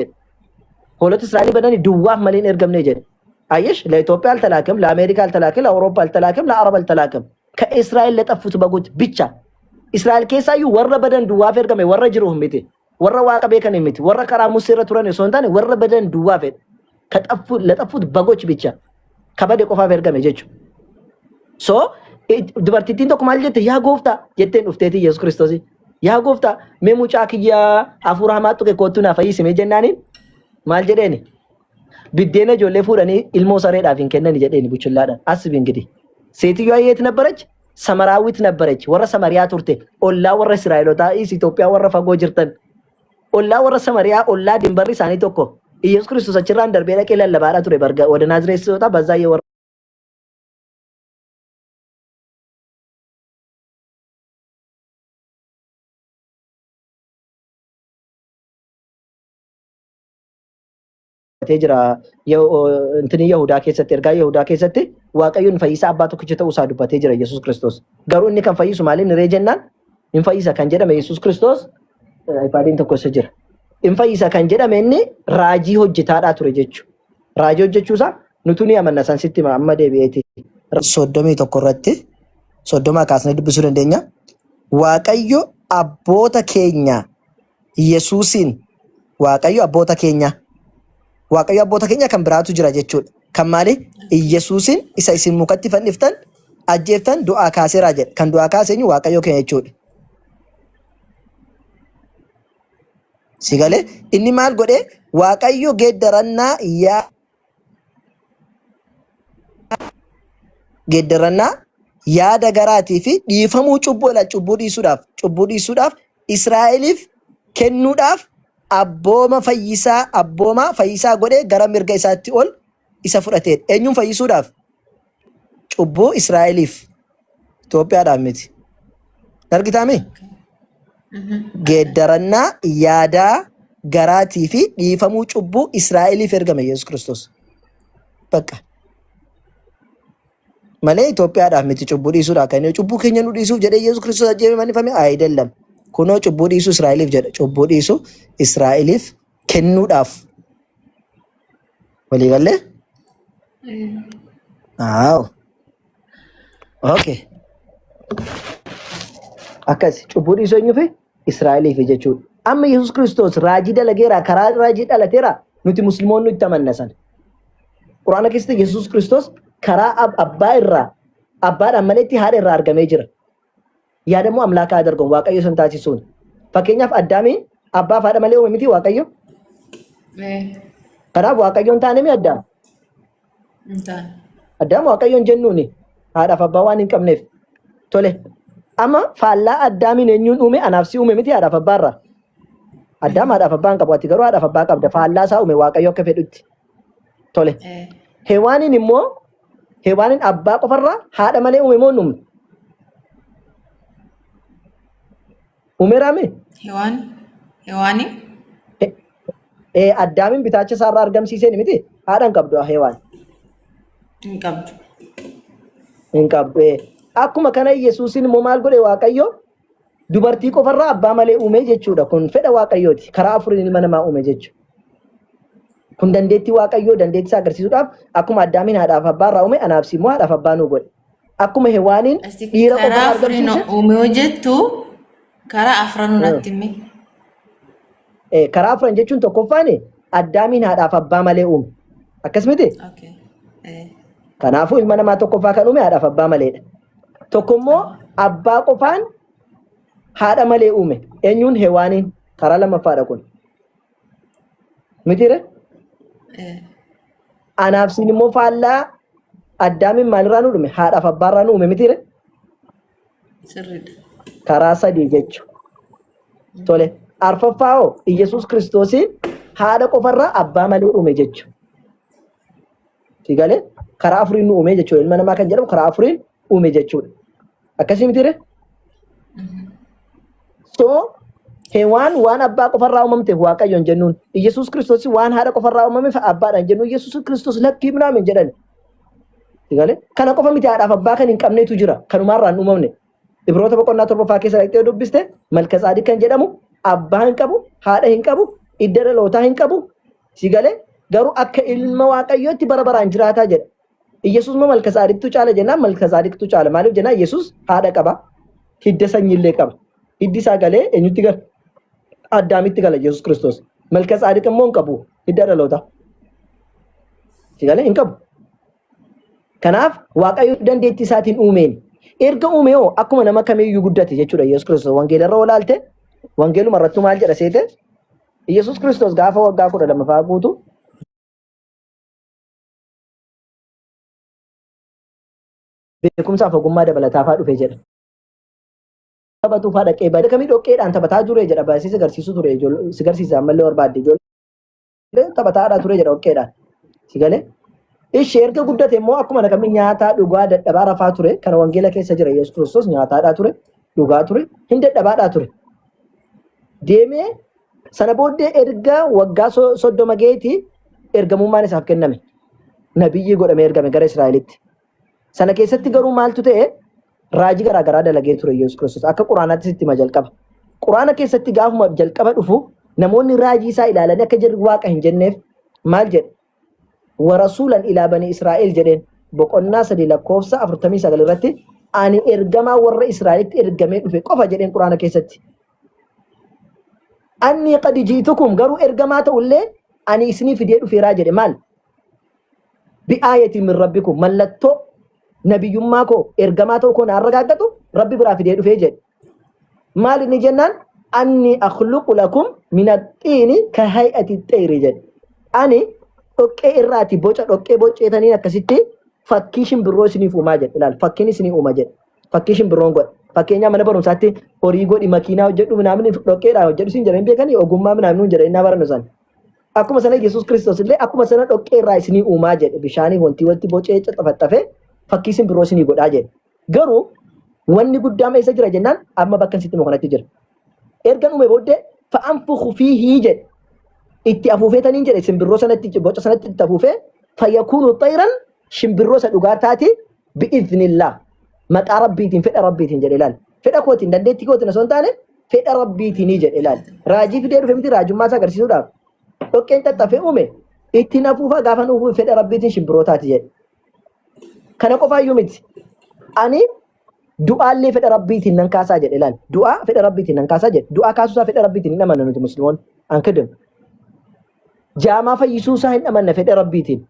ሆሎተ እስራኤሊ በደኒ ድዋፍ መሌን እርገም ነጀ አየሽ ለኢትዮጵያ አልተላከም፣ ለአሜሪካ አልተላከም፣ ለአውሮፓ አልተላከም፣ ለአረብ አልተላከም። ከእስራኤል ለጠፉት በጎች ብቻ Israel keessa iyyuu warra badan duwwaaf ergame warra jiruuf miti warra waaqa beekan miti warra karaa Musee irra turan osoo hin taane warra badan duwwaaf ለጠፉት በጎች ብቻ kabade qofaaf ergame jechuudha. So dubartittiin tokko maal jette yaa gooftaa jetteen dhufteeti Yesuus Kiristoos yaa gooftaa mee mucaa kiyyaa hafuura hamaa tuqe kootu naa fayyisime jennaaniin maal jedheeni biddeena ijoollee fuudhanii ilmoo sareedhaaf hin kennani jedheeni buchullaadhaan asbi እንግዲህ ሴትዮዋ የት ነበረች? ሰመራዊት ነበረች። ወረ ሰመሪያ ቱርቴ ኦላ ወረ እስራኤሎታ ኢትዮጵያ ወረ ፈጎ ጅርተን ኦላ ወረ ሰመሪያ ኦላ ድንበሪ ሳኒ ቶኮ ኢየሱስ ክርስቶስ አችራን ደርቤ ለቀ ለለባራ ቱሬ በርጋ ወደ ናዝሬት ሲወጣ በዛ የወረ ተጅራ እንትን ይሁዳ ከሰተ እርጋ ይሁዳ ከሰተ waaqayyoon fayyisa abbaa tokkicha ta'uu isaa dubbatee jira Yesuus Kiristoos. Garuu inni kan fayyisu maaliin reejennaan hin fayyisa kan jedhame Yesuus Kiristoos ifaadiin tokko isa jira. Hin fayyisa kan jedhame inni raajii hojjetaadhaa ture jechuudha. Raajii hojjechuusaa nutu ni amanna san sitti amma deebi'eeti. 31 irratti 30 kaasnee dubbisuu dandeenya. Waaqayyo abboota keenya Yesuusiin Waaqayyo abboota keenya kan biraatu jira jechuudha. Kan maali Yesuusin isa isin mukatti fanniftan ajjeeftan du'aa kaaseera jedha. Kan du'aa kaaseenyu Waaqayyo keenya jechuudha. Sigalee inni maal godhe Waaqayyo geeddarannaa yaada garaatii fi dhiifamuu cubbuu dhiisuudhaaf Israa'eliif kennuudhaaf abbooma fayyisaa godhe gara mirga isaatti ol isa fudhatee eenyuun fayyisuudhaaf cubbuu Israa'eliif Itoophiyaadhaaf miti. Argitaame geeddarannaa yaada garaatii fi dhiifamuu cubbuu Israa'eliif ergame Yesuus Kiristoos. Bakka malee Itoophiyaadhaaf miti cubbuu dhiisuudha. Kan inni cubbuu keenya nu dhiisuuf jedhee Yesuus Kiristoos ajjeefamee fannifame ayidallam. Kunoo cubbuu dhiisuu Israa'eliif jedha. Cubbuu dhiisuu Israa'eliif kennuudhaaf. Walii galee? Waaw. Okay. Akkas cubbuu dhiisuu eenyuufi Israa'eliif jechuudha. Amma Yesuus Kiristoos raajii dalageera karaa raajii dhalateera nuti musliimoonni itti amannasan. Quraana keessatti Yesuus Kiristoos karaa abbaa irraa abbaadhaan maletti haadha irraa argamee jira. Yaadamuu amlaakaa adargamu waaqayyo san taasisuun. Fakkeenyaaf Addaamiin abbaaf haadha malee uume miti waaqayyo. Kanaaf waaqayyoon taane mi Addaam? Addaam waaqayyoon jennuuni haadhaaf abbaa waan hin qabneef. Tole. Amma faallaa Addaamiin eenyuun uume anaaf si uume miti haadhaaf abbaarraa. Addaam haadhaaf abbaa hin qabu ati garuu haadhaaf abbaa qabda faallaa isaa uume waaqayyo akka fedhutti. Tole. Hewaaniin immoo Hewaaniin abbaa qofarraa haadha malee uume moo uumne? Uumeeraame? Hewaani? Addaamiin bitaacha isaarraa argamsiiseen miti haadha hin qabdu Hewaan. Hin qabdu. Hin qabdu. Akkuma kana Yesuusin immoo maal godhe waaqayyo dubartii qofarraa abbaa malee uume jechuudha. Kun fedha waaqayyooti. Karaa afuriin ilma namaa uume jechuudha. Kun dandeettii waaqayyoo dandeettii isaa agarsiisuudhaaf akkuma Addaamiin haadhaaf abbaarraa uume anaaf si immoo haadhaaf abbaa nu godhe. Akkuma Hewaaniin dhiira qofarraa argamsiise. Uume hojjettu karaa afran natti himi. Karaa afran jechuun tokkoffaan Addaamiin haadhaaf abbaa malee uume. Akkas miti? Kanaafuu ilma namaa tokkoffaa kan uume haadhaaf abbaa maleedha. Tokko immoo abbaa qofaan haadha malee uume. Eenyuun Hewaaniin karaa lammaffaadha kun. Mitire? Anaaf siin immoo faallaa Addaamiin maalirraa nu uume? Haadhaaf abbaarraa nu uume mitire? Sirriidha. Karaa sadii jechuudha. Tole. Arfaffaa hoo Iyyasuus Kiristoosiin haadha qofarraa abbaa malee uume jechuudha. Sigalee karaa afuriin nu uume jechuudha. Ilma namaa kan jedhamu karaa afuriin uume jechuudha. Akkasii mitire? So Hewaan waan abbaa qofarraa uumamte waaqayyoon jennuun Iyyasuus Kiristoos waan haadha qofarraa uumameef abbaadhaan jennuun Iyyasuus Kiristoos lakkii minaamin jedhan. Sigalee kana qofa miti haadhaaf abbaa kan hin qabneetu jira. Kanumaarraan uumamne. Ibroota boqonnaa torbaffaa keessa dhaqxee dubbiste Malkasaadik kan jedhamu abbaa hin qabu, haadha hin qabu, idda dhalootaa hin qabu. Sigalee garuu akka ilma waaqayyootti bara baraan jiraataa jedha. Iyyasuus moo Malkasaadiktu caala jennaan Malkasaadiktu caala. Maaliif jennaan Iyyasuus haadha qaba, hidda sanyiillee qaba. Hiddi isaa galee eenyutti gala? Addaamitti gala Iyyasuus Kiristoos. Malkasaadik immoo hin qabu hidda dhalootaa. Sigalee hin qabu. Kanaaf waaqayyo dandeettii isaatiin uumeen. Erga uume hoo akkuma nama kamiiyyuu guddate jechuudha Iyyasuus Kiristoos. Wangeelarra olaalte wangeeluma irratti maal jedha seete? Iyyasuus Kiristoos gaafa waggaa 12 guutu beekumsaaf ogummaa dabalataafaa dhufe jedha. Taphatuufaa dhaqee baay'ee kamii dhoqqeedhaan taphataa ture jedha baay'ee agarsiisu ture si garsiisa ammallee barbaadde ijoollee taphataadhaa ture jedha dhoqqeedhaan. Sigalee ishee erga guddate immoo akkuma nakamii nyaataa dhugaa dadhabaa rafaa ture kana wangeela keessa jira Iyyasuus Kiristoos nyaataadhaa ture dhugaa ture hin dadhabaadhaa ture. Deemee sana booddee erga waggaa 30 geetii ergamummaan isaaf kenname. Nabiyyii godhamee ergame gara Israa'elitti. Sana keessatti garuu maaltu ta'e raajii garaagaraa dalagee ture Iyyasuus Kiristoos akka quraanaatti sitti hima jalqaba. Quraana keessatti gaafuma jalqaba dhufu namoonni raajii isaa ilaalanii akka jirri waaqa hin jenneef maal jedhe? Warasuulan ilaa banii Israa'el jedheen boqonnaa 3 lakkoofsa 49 irratti ani ergamaa warra Israa'elitti ergamee dhufe qofa jedheen quraana keessatti. Anni qad jiitukum garuu ergamaa ta'ullee ani isinii fidee dhufeeraa jedhe maal? Bi'aayatiin min rabbikum mallattoo nabiyyummaa koo ergamaa ta'uu koo naan ragaagatu rabbi biraa fidee dhufee jedhe. Maal inni jennaan anni akhluqu lakum min axxiini ka hay'ati xayri jedhe. Ani dhoqqee irraati boca dhoqqee boceetaniin akkasitti fakkii shimbirroo isiniif uumaa jedhe. Ilaal fakkiin isinii uuma jedhe. Fakkii shimbirroon godhe. Fakkeenyaa mana barumsaatti horii godhi makiinaa hojjedhu minaamin dhoqqeedhaan hojjedhu siin jedhanii beekanii ogummaa minaamin hin jedhanii barannu san. Akkuma sana Yesuus Kiristoos illee akkuma sana dhoqqee irraa isinii uumaa jedhe bishaanii wanti bocee xaxafaxafe fakkii shimbirroo isinii godhaa jedhe. Garuu wanni guddaan eessa jira jennaan amma bakka sitti mokonatti jira. Erga uume booddee fa'anfuku fiihii jedhe itti afuufeetaniin jedhe shimbirroo sanatti boca sanatti itti afuufee fayyakuunu xayiran shimbirroo isa dhugaa taati bi'iznillah maqaa rabbiitiin fedha rabbiitiin jedhe ilaal fedha kootiin dandeettii kootiin osoo hin taane fedha rabbiitiin jedhe ilaal raajii fidee dhufe miti raajummaa isaa agarsiisuudhaaf dhoqqeen xaxxafee uume itti nafuufa gaafa nuufuu fedha rabbiitiin shimbirootaati jedhe kana qofaayyuu miti ani du'aallee fedha rabbiitiin nan kaasaa jedhe ilaal du'aa fedha rabbiitiin nan kaasaa jedhe du'aa kaasuusaa fedha rabbiitiin hin amanna nuti musliimoonni an kidim jaamaa fayyisuusaa hin amanna fedha rabbiitiin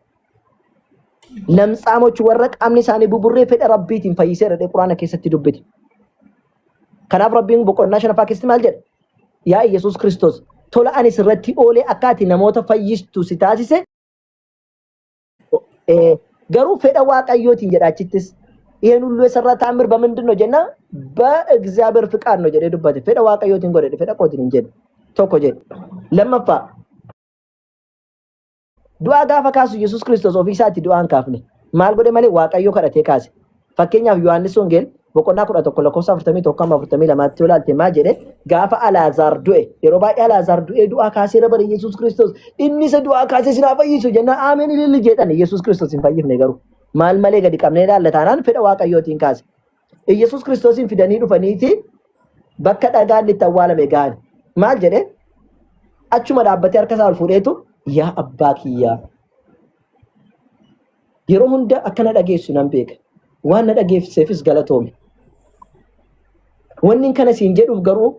lamxaamochi warra qaamni isaanii buburree fedha rabbiitiin fayyisee dhadhee quraana keessatti dubbate kanaaf rabbiin boqonnaa shanaffaa keessatti maal jedha yaa Yesuus Kiristoos tola ani sirratti oolee akkaati namoota fayyistu si taasise garuu fedha waaqayyootiin jedha achittis ይሄን ሁሉ የሰራ ታምር በምንድን ነው ጀና በእግዚአብሔር ፍቃድ ነው ጀደ ዱባቴ ፈዳ ዋቀዮትን ጎደ ፈዳ ቆትን እንጀ ቶኮ ጀ ለመፋ ዱአ ጋፋ ካሱ ኢየሱስ ክርስቶስ ኦፊሳቲ ዱአን ካፍኔ ማል ጎደ ማለ ዋቀዮ ከረቴ ካስ ፈከኛ ዮሐንስ ወንጌል በቆና ኩራ ተኮ ለኮሳ ፍርተሚ ተወካማ ፍርተሚ ለማት ይውላል ተማ ጀደ ጋፋ አላዛር ዱኤ የሮባ አላዛር ዱኤ ዱአ ካሴ ነበር ኢየሱስ ክርስቶስ ኢኒሰ ዱአ ካሴ ሲናፈይሱ ጀና አሜን ይልል ጀጠን ኢየሱስ ክርስቶስ ሲንፈይፍ ነገሩ maal malee gadi qabnee ilaallataanaan fedha waaqayyootiin kaase Iyesuus Kiristoosiin fidanii dhufaniiti bakka dhagaan itti awwaalame gahan maal jedhe achuma dhaabbatee harka isaa ol fuudheetu yaa abbaa kiyyaa yeroo hunda akkana dhageessu nan beeka waan na dhageessiseefis galatoome wanni kana siin jedhuuf garuu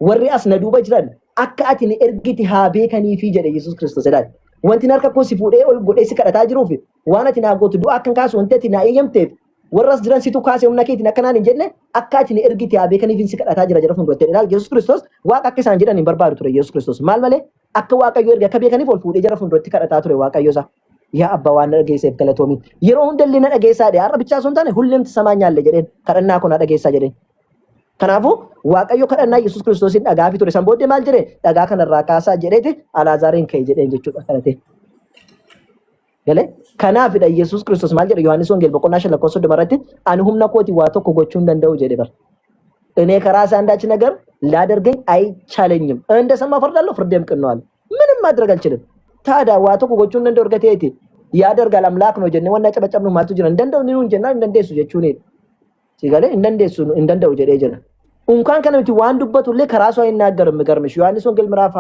warri as na duuba jiran akka ati ni ergiti haa beekaniifi jedhe Iyesuus Kiristoos jedhan wanti harka koo si fuudhee ol godhee si kadhataa jiruuf waan ati naa gootu du'a akkan kaasu wanti ati naa eeyyamteef warras jiran situ kaase humna keetiin akkanaan hin jenne akka ati ni ergiti haa beekaniif si kadhataa jira jedha fuuldurate ilaal Yesuus Kiristoos waaqa akka isaan jedhan hin barbaadu ture Yesuus Kiristoos maal malee akka waaqayyo erga akka beekaniif ol fuudhee jira fuuldurate kadhataa ture waaqayyo isaa yaa abbaa waan na dhageesseef galatoomi yeroo hundallee na dhageessaa dhe har'a bichaa sun taane hulleemti samaanyaalle jedheen kadhannaa koo na dhageessaa jedheen kanaafuu waaqayyo kadhannaa Yesuus Kiristoosin dhagaa fi ture san booddee maal jedhe dhagaa kanarraa kaasaa jedheeti Alaazaariin ka'e jedheen jechuudha kadhate gale kanaafidha Yesuus Kiristoos maal jedhe Yohaannis Wongeel boqonnaa 5 irratti ani humna kooti waa tokko gochuu hin danda'u jedhe bar እኔ ከራሴ አንዳች ነገር ላደርገኝ አይቻለኝም እንደሰማ ፈርዳለሁ ፍርዴም ቅነዋል ምንም ማድረግ አልችልም ታዲያ waa tokko gochuu hin danda'u ergateeti ያደርጋል አምላክ ነው ጀነ ወና ጨበጨብኑ ማለት ጅራ እንደንደው ነው እንጀና እንደንደሱ jechuun ሲጋለ እንደንደሱ እንደንደው ጀደ ጀና እንኳን ከነምቲ ዋን ዱበት ሁሌ ከራሱ አይናገርም ገርምሽ ዮሐንስ ወንጌል ምዕራፍ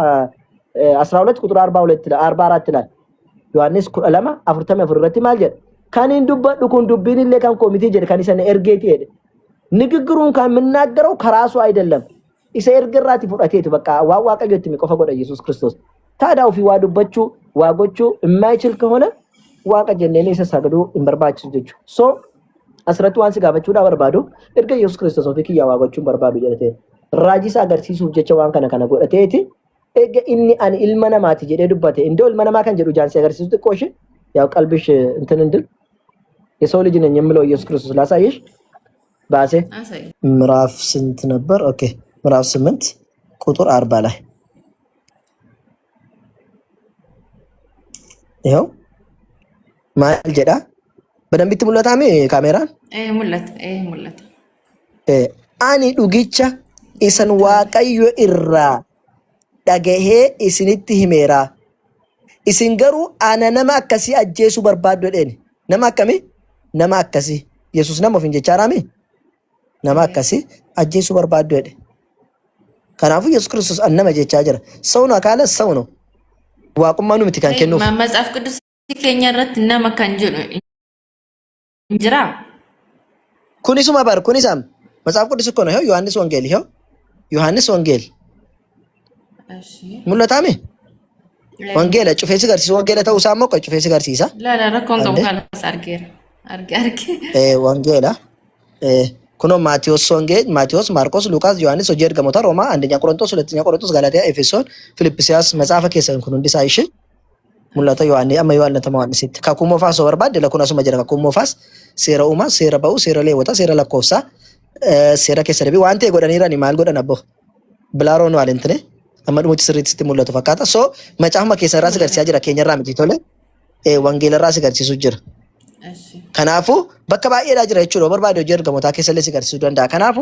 12 ቁጥር 42 44 ላይ ዮሐንስ ለማ አፍርተም አፍረቲ ማለት ካኒን ዱበት ዱኩን ዱቢን ለይ ካን ኮሚቴ ጀደ ካኒሰነ ኤርጌቲ ሄደ ንግግሩን ካን ምናገረው ከራሱ አይደለም ኢሰ ኤርገራቲ ፉዳቴት በቃ ዋዋቀዮት የሚቆፈ ጎደ ኢየሱስ ክርስቶስ ታዳው ፊ ዋዱበቹ ዋጎቹ የማይችል ከሆነ ዋቀ ጀነኔ ሰሳገዱ እንበርባች ጀቹ ሶ asirratti waan si gaafachuudha barbaadu erga Yesuus Kiristoos ofii kiyyaa waaqachuun barbaadu jedhate raajisa agarsiisuuf jecha waan kana godhateeti eega inni ani ilma namaati jedhee dubbate indoo ilma namaa kan jedhu jaansi agarsiisu xiqqoosh ያው ቀልብሽ እንትን እንድል የሰው ልጅ ነኝ የምለው ኢየሱስ ክርስቶስ ላሳይሽ ባሴ ምዕራፍ ስንት ነበር ኦኬ ምዕራፍ 8 ቁጥር 40 ላይ ይኸው ማል ጀዳ በደንብ ትሙላታሜ ካሜራን ሙላት አኒ ዱጊቻ ኢሰን ዋቀዮ ኢራ ዳገሄ ኢስኒት ሂሜራ ኢስን ገሩ አነ ነማ አከሲ አጄሱ በርባዶ ደን ነማ አከሚ ነማ አከሲ ኢየሱስ ነሞ ፍንጀቻራሜ ነማ አከሲ አጄሱ በርባዶ ደን ከናፉ ኢየሱስ ክርስቶስ አነመ ጀቻ ጀራ ሰው ነው ካለ ሰው ነው ዋቁማኑ ምትካን ከኑ መጽሐፍ ቅዱስ ከኛረት ነማ ካንጆ እንጅራ ኩኒሱማ ባር ኩኒሳም መጽሐፍ ቅዱስ እኮ ነው ይሄው ዮሐንስ ወንጌል ይሄው ዮሐንስ ወንጌል እሺ ሙለታሜ ወንጌል ጩፌስ ጋር ሲስ ወንጌል ተውሳሞ ቆ ጩፌስ ጋር ሲሳ ላላ ረኮንቶም ካላስ አርጌ ወንጌላ ኩኖ ማቴዎስ ወንጌል ማቴዎስ ማርቆስ ሉቃስ ዮሐንስ ወጀር ገሞታ ሮማ አንደኛ ቆሮንቶስ ሁለተኛ ቆሮንቶስ ጋላትያ ኤፌሶን ፊልጵስያስ መጽሐፈ ኬሰን ኩኑ እንዲሳይሽ ሙላታ ዮሐንስ አማ ዮሐንስ ተማዋንስ ካኩሞፋስ ወርባድ ለኩናሱ መጀራ ካኩሞፋስ ሴራ ኡማ ሴራ ባው ሴራ ለወታ ሴራ ለኮፍሳ ሴራ ከሰረቢ ዋንቴ ጎዳኒራኒ ማል ጎዳናቦ ብላሮ ነው አለንትኔ አማድሞች ስሪት ስትሙላቱ ፈካታ ሶ መጫማ ከሰራ ስገር ሲያጅራ ከኛራ ምቲቶለ ወንጌል ራስ ጋር ሲሱጅር እሺ ከናፉ በከባኤ ዳጅራ ይችሎ በርባዶ ጀር ገሞታ ከሰለ ሲጋር ሲሱዳንዳ ከናፉ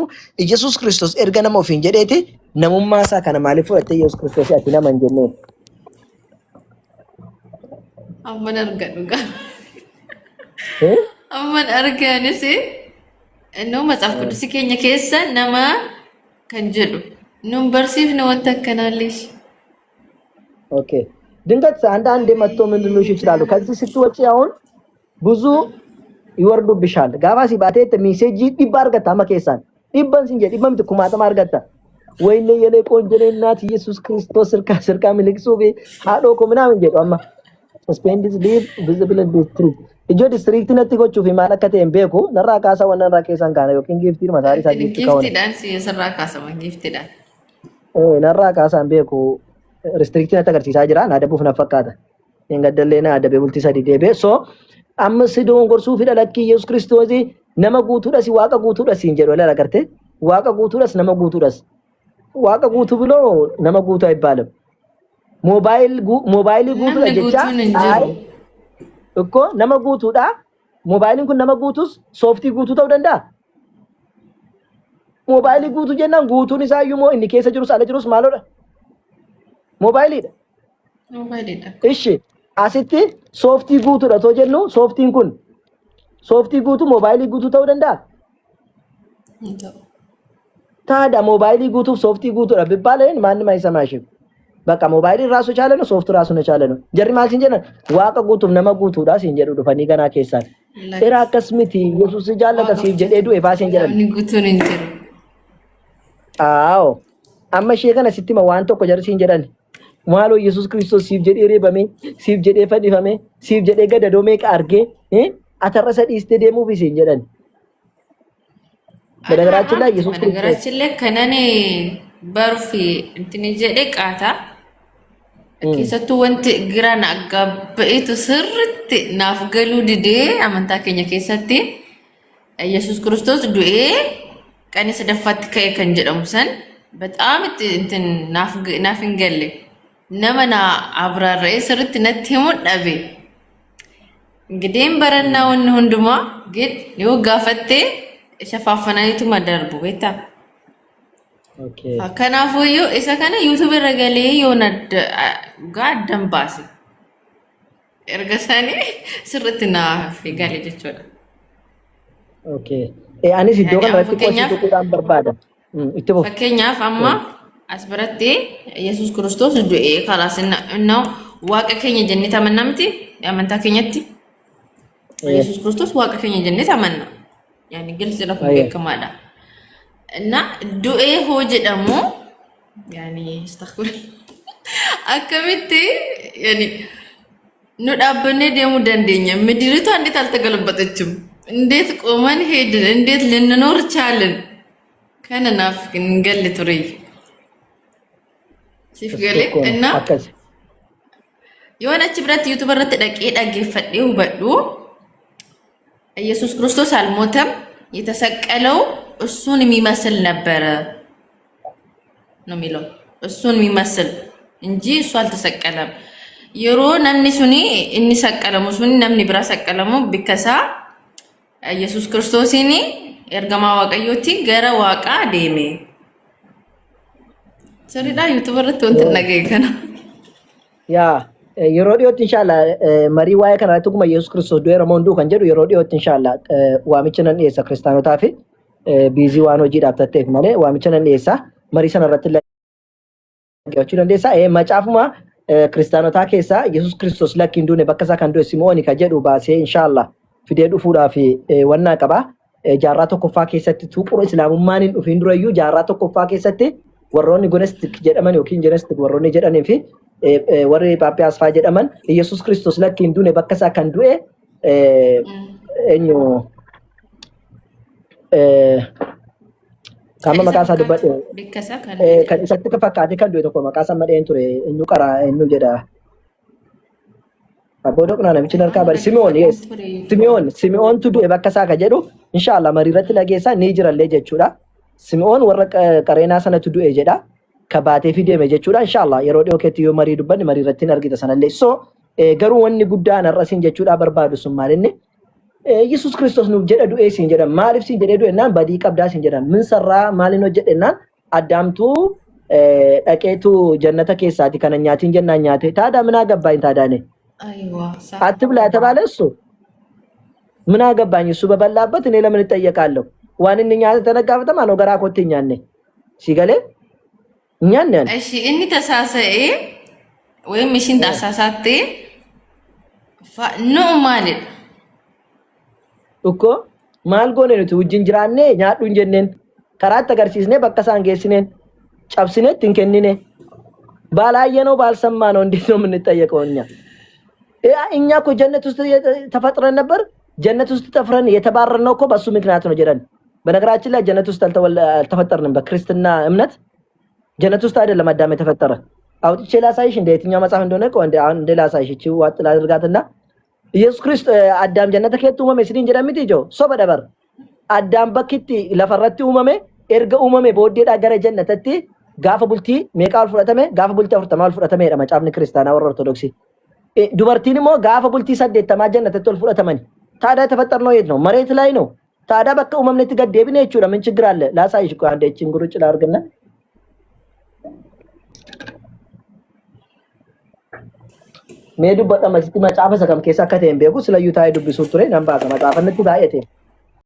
ኢየሱስ ክርስቶስ ኤርገነሞ ፊን ጀዴቲ ነሙማሳ ከነ ማሊፎ ኢየሱስ ክርስቶስ ያቲና መንጀነ አመነርገዱጋ amman arganis nu matsaf kudusi keenya keessa nama kan jedhu nun barsiifne wanta akkanaallees ኦኬ ድንገት አንዳንዴ መጥቶ ምን ልሉሽ ይችላሉ ከዚህ ስትወጪ አሁን ብዙ ይወርዱብሻል ጋባ ሲባቴት ሜሴጅ ዲባርገታ መከሳን ዲባን ሲንጀ ዲባም ትኩማታ ማርገታ ወይኔ የኔ ቆንጆ እናት ኢየሱስ ክርስቶስ ስርካ ምልክሱ ቤ አዶ ኮ ምናምን ጀዶ አማ ስፔንዲስ ሊቭ ቪዚብል ዲስትሪክት እጆ ዲስትሪክት ነቲ ጎቹ ፊ ማለከተ ኤምቤኮ ነራ ካሳ ወነራ ከሳን ጋና ዮኪን ጊፍቲ ማሳሪ ሳዲ ጊፍቲ ዳንስ የሰራ ካሳ ወን ጊፍቲ ዳን ነራ ካሳ ኤምቤኮ ሪስትሪክት ነታ ገርሲሳ ጅራ ናደቡፍ ነፈካታ እንገደለና አደበ ቡልቲ ሳዲ ዴቤ ሶ አምስት ዶን ጎርሱ ፊደለኪ ኢየሱስ ክርስቶስ ነመ ጉቱ ደስ ዋቀ ጉቱ ደስ እንጀዶ ለራከርቴ ዋቀ ጉቱ ደስ ነመ ጉቱ ደስ ዋቀ ጉቱ ብሎ ነመ ጉቱ አይባልም ሞባይል ጉቱ ለጀቻ አይ እኮ ነመ ጉቱዳ ሞባይልን ኩን ነመ ጉቱስ ሶፍቲ ጉቱ ተው ደንዳ ሞባይል ጉቱ ጀናን ጉቱን ይሳዩሞ እንዲ ከሰ ጅሩስ አለ ጅሩስ ማሎዳ ሞባይል እሺ አሲቲ ሶፍቲ ጉቱ ደቶ ጀኑ ሶፍቲን ኩን ሶፍቲ ጉቱ ሞባይል ጉቱ ተው ደንዳ ታዳ ሞባይል ጉቱ ሶፍቲ ጉቱ ቢባለን ማንም አይሰማሽም በቃ ሞባይል ራሱ ቻለ ነው ሶፍት ራሱ ነው ቻለ ነው ጀሪ ማለት እንጀና ዋቀ ጉቱም ነመ ጉቱ ዳስ እንጀዱ ዱፈኒ ገና ከሳል ኤራ ከስሚቲ ኢየሱስ ጃለ ከሲብ ጀዴዱ ኤፋስ እንጀራ ጉቱን እንጀሩ አዎ አመሽ የገና ሲቲማ ዋንቶ ኮ ጀርሲ እንጀዳን ማሎ ኢየሱስ ክርስቶስ ሲብ ጀዴ ሬበሜ ሲብ ጀዴ ፈዲፈሜ ሲብ ጀዴ ገደዶሜ ቃርጌ አተረሰ ዲስቴ ደሙ ቢስ እንጀዳን በነገራችን ላይ ኢየሱስ ክርስቶስ በነገራችን ላይ ከነኔ በርፊ እንትን ጀዴ ቃታ ከሰቱ ወንት ግራና አጋበኢቱ ስርት ናፍገሉ ድዴ አመንታ ከኛ ከሰቲ ኢየሱስ ክርስቶስ ዱኤ ቀንስ ደፋት ከንጀደሙሰን በጣም እንትን ናፍንገለ ነመና አብራራ ስርት ነትሙ ዳቤ እንግዲህ በረናውን ሁንዱማ ግን ይወጋፈቴ ሸፋፈናይቱ ማደርቡ ቤታ ኦኬ ከናፎዩ እሰከነ ዩቲዩብ ረገሌ የሆነድ ጋደም ባሲ እርገሳኔ ስርትና ፍጋሌ ጀቾዳ ኦኬ አኒስ ዶጋ ለጥቆሽ ዱቁዳን በርባዳ ኢትቦ ፈከኛፍ አማ አስበረቴ ኢየሱስ ክርስቶስ ዱኤ ካላስና ነው ዋቀከኝ ጀነታ መናምቲ ያመንታ ከኛቲ ኢየሱስ ክርስቶስ ዋቀከኝ ጀነታ መና ያኒ ግልጽ ነው ከማዳ እና ዱኤ ሆጀ ደሞ ያኒ አስተግፍር አከሚቲ ያኒ ኑዳበኔ ደሙ ደንደኛ ምድሪቷ እንዴት አልተገለበጠችም እንዴት ቆመን ሄድን እንዴት ልንኖር ቻልን ከነናፍ እንገል ትሪ ሲፍገለ እና የሆነች ብረት ዩቲዩበር ተደቂ ፈዲው በዱ ኢየሱስ ክርስቶስ አልሞተም የተሰቀለው እሱን የሚመስል ነበር ነው የሚለው እሱን የሚመስል እንጂ እሱ አልተሰቀለም የሮ ነምኒ ሱኒ እኒ ሰቀለሙ ሱኒ ነምኒ ብራ ሰቀለሙ ቢከሳ ኢየሱስ ክርስቶስኒ ኤርገማ ዋቀዮቲ ገረ ዋቃ ዴሜ ሰሪዳ ዩቲዩበር ተንተ ነገይከና ያ የሮዲዮት ኢንሻአላ መሪ ዋይ ከናቱ ኩማ ኢየሱስ ክርስቶስ ዶረ ሞንዱ ከንጀዱ የሮዲዮት ኢንሻአላ ዋሚችነን የሳ ክርስቲያኖ ታፊ ቢዚ ዋኖ ጂዳ ተተፍ ማለ ዋሚችነን የሳ መሪ ሰነረት ለገቹ እንደሳ መጫፍማ ክርስቲያኖ ታከሳ ኢየሱስ ክርስቶስ ለክ እንዱነ በከሳ ከንዶ ሲሞኒ ከጀዱ ባሴ ኢንሻአላ ፊዴዱ ፉዳፊ ወና ቀባ ጃራ ተኮፋ ከሰት ቱቁሮ እስላሙ ማንን ኡፊንድሮዩ ጃራ ተኮፋ ከሰት ወሮኒ ጎነስቲክ ጀደመን ዮኪን ጀነስቲክ ወሮኒ ጀደን ፊ ወሬ ፓፒያስ ፋ ጀደመን ኢየሱስ ክርስቶስ ለክ እንዱነ በከሳ ከንዱኤ እኞ ካማ መቃሳ ድበጥ ቢከሳ ከሰት ከፈካቲ ከንዱ ተኮ መቃሳ መደን ቱሬ እኙ ቀራ እኙ ጀዳ አቦዶቅና ነው ምችነር ካበር ሲሚዮን yes ሲሚዮን ቱዱ በከሳ ከጀዱ ኢንሻአላ መሪረት ለጌሳ ኔጅራል ለጀቹዳ ሲሚዮን ወረቀ ቀሬና ሰነ ቱዱ ኤጀዳ ከባቴ ፊዴ መጀቹዳ ኢንሻአላ የሮዲዮ ከቲዮ መሪ ዱበን መሪረትን አርጊተ ሰነለ ሶ ገሩ ወኒ ጉዳ ነረሲን ጀቹዳ በርባዱ ሱማልኒ ኢየሱስ ክርስቶስ ነው ጀዳ ዱኤ ሲን ጀዳ ማሪፍ ሲን ጀዳ ዱኤ እና ባዲ ቀብዳ ሲን ጀዳ ምን ሰራ ማሊኖ ጀደና አዳምቱ ዳቄቱ ጀነተ ከሳቲ ከነኛቲን ጀናኛቴ ታዳ ምን አገባኝ ታዳኔ አይዋ አትብላ ተባለ እሱ ምን አገባኝ እሱ በበላበት እኔ ለምን እጠየቃለሁ? ዋንንኛ ተነጋፍተማ ነው ገራ ኮትኛኔ ሲገለ እኛን ነን። እሺ እኒ ተሳሰኤ ወይም እሺን ታሳሳቴ ኖ ማለት እኮ ማልጎኔ ነው ውጅንጅራኔ ኛዱን ጀነን ከራት ተገርሲስኔ በቀሳን ጌስኔን ጨብስኔ ትንከኒኔ ባላየ ነው ባልሰማ ነው እንዴት ነው የምንጠየቀው? እኛ እኮ ጀነት ውስጥ ተፈጥረን ነበር። ጀነት ውስጥ ተፈጥረን የተባረርነው እኮ በሱ ምክንያት ነው ጀረን። በነገራችን ላይ ጀነት ውስጥ አልተፈጠርንም። በክርስትና እምነት ጀነት ውስጥ አይደለም አዳም የተፈጠረ። አውጥቼ ላሳይሽ እንደ የትኛው መጽሐፍ እንደሆነ እኮ እንደ ላሳይሽ እቺ ዋጥ ላድርጋትና ኢየሱስ ክርስቶስ አዳም ጀነት ከየት ኡመሜ ሲዲን ጀዳሚት ይጆ ሶ በደበር አዳም በክቲ ለፈረቲ ኡመሜ ኤርገ ኡመሜ በወዴዳ ገረ ጀነተቲ ጋፈ ቡልቲ ሜቃል ፍረተሜ ጋፈ ቡልቲ ፍረተማል ፍረተሜ ደማጫብኒ ክርስቲያና ወር ኦርቶዶክሲ ዱበርቲን ሞ ጋፈ ቡልቲ ሰደተማ ጀነተቲ ወል ፍረተመን ታዲያ የተፈጠርነው የት ነው? መሬት ላይ ነው። ታዲያ በቃ ኡመምነት ገደብኔ እቹ ለምን ችግር አለ? ላሳይሽ እኮ አንዴ እቺን ጉሩጭ ላርግና ሜዱ በጣም መስቲ መጻፈ ሰከም ከሳ ከተም ቤጉ ስለዩታይ ዱብሱ ቱሬ ነምባ ከመጻፈነት ባየቴ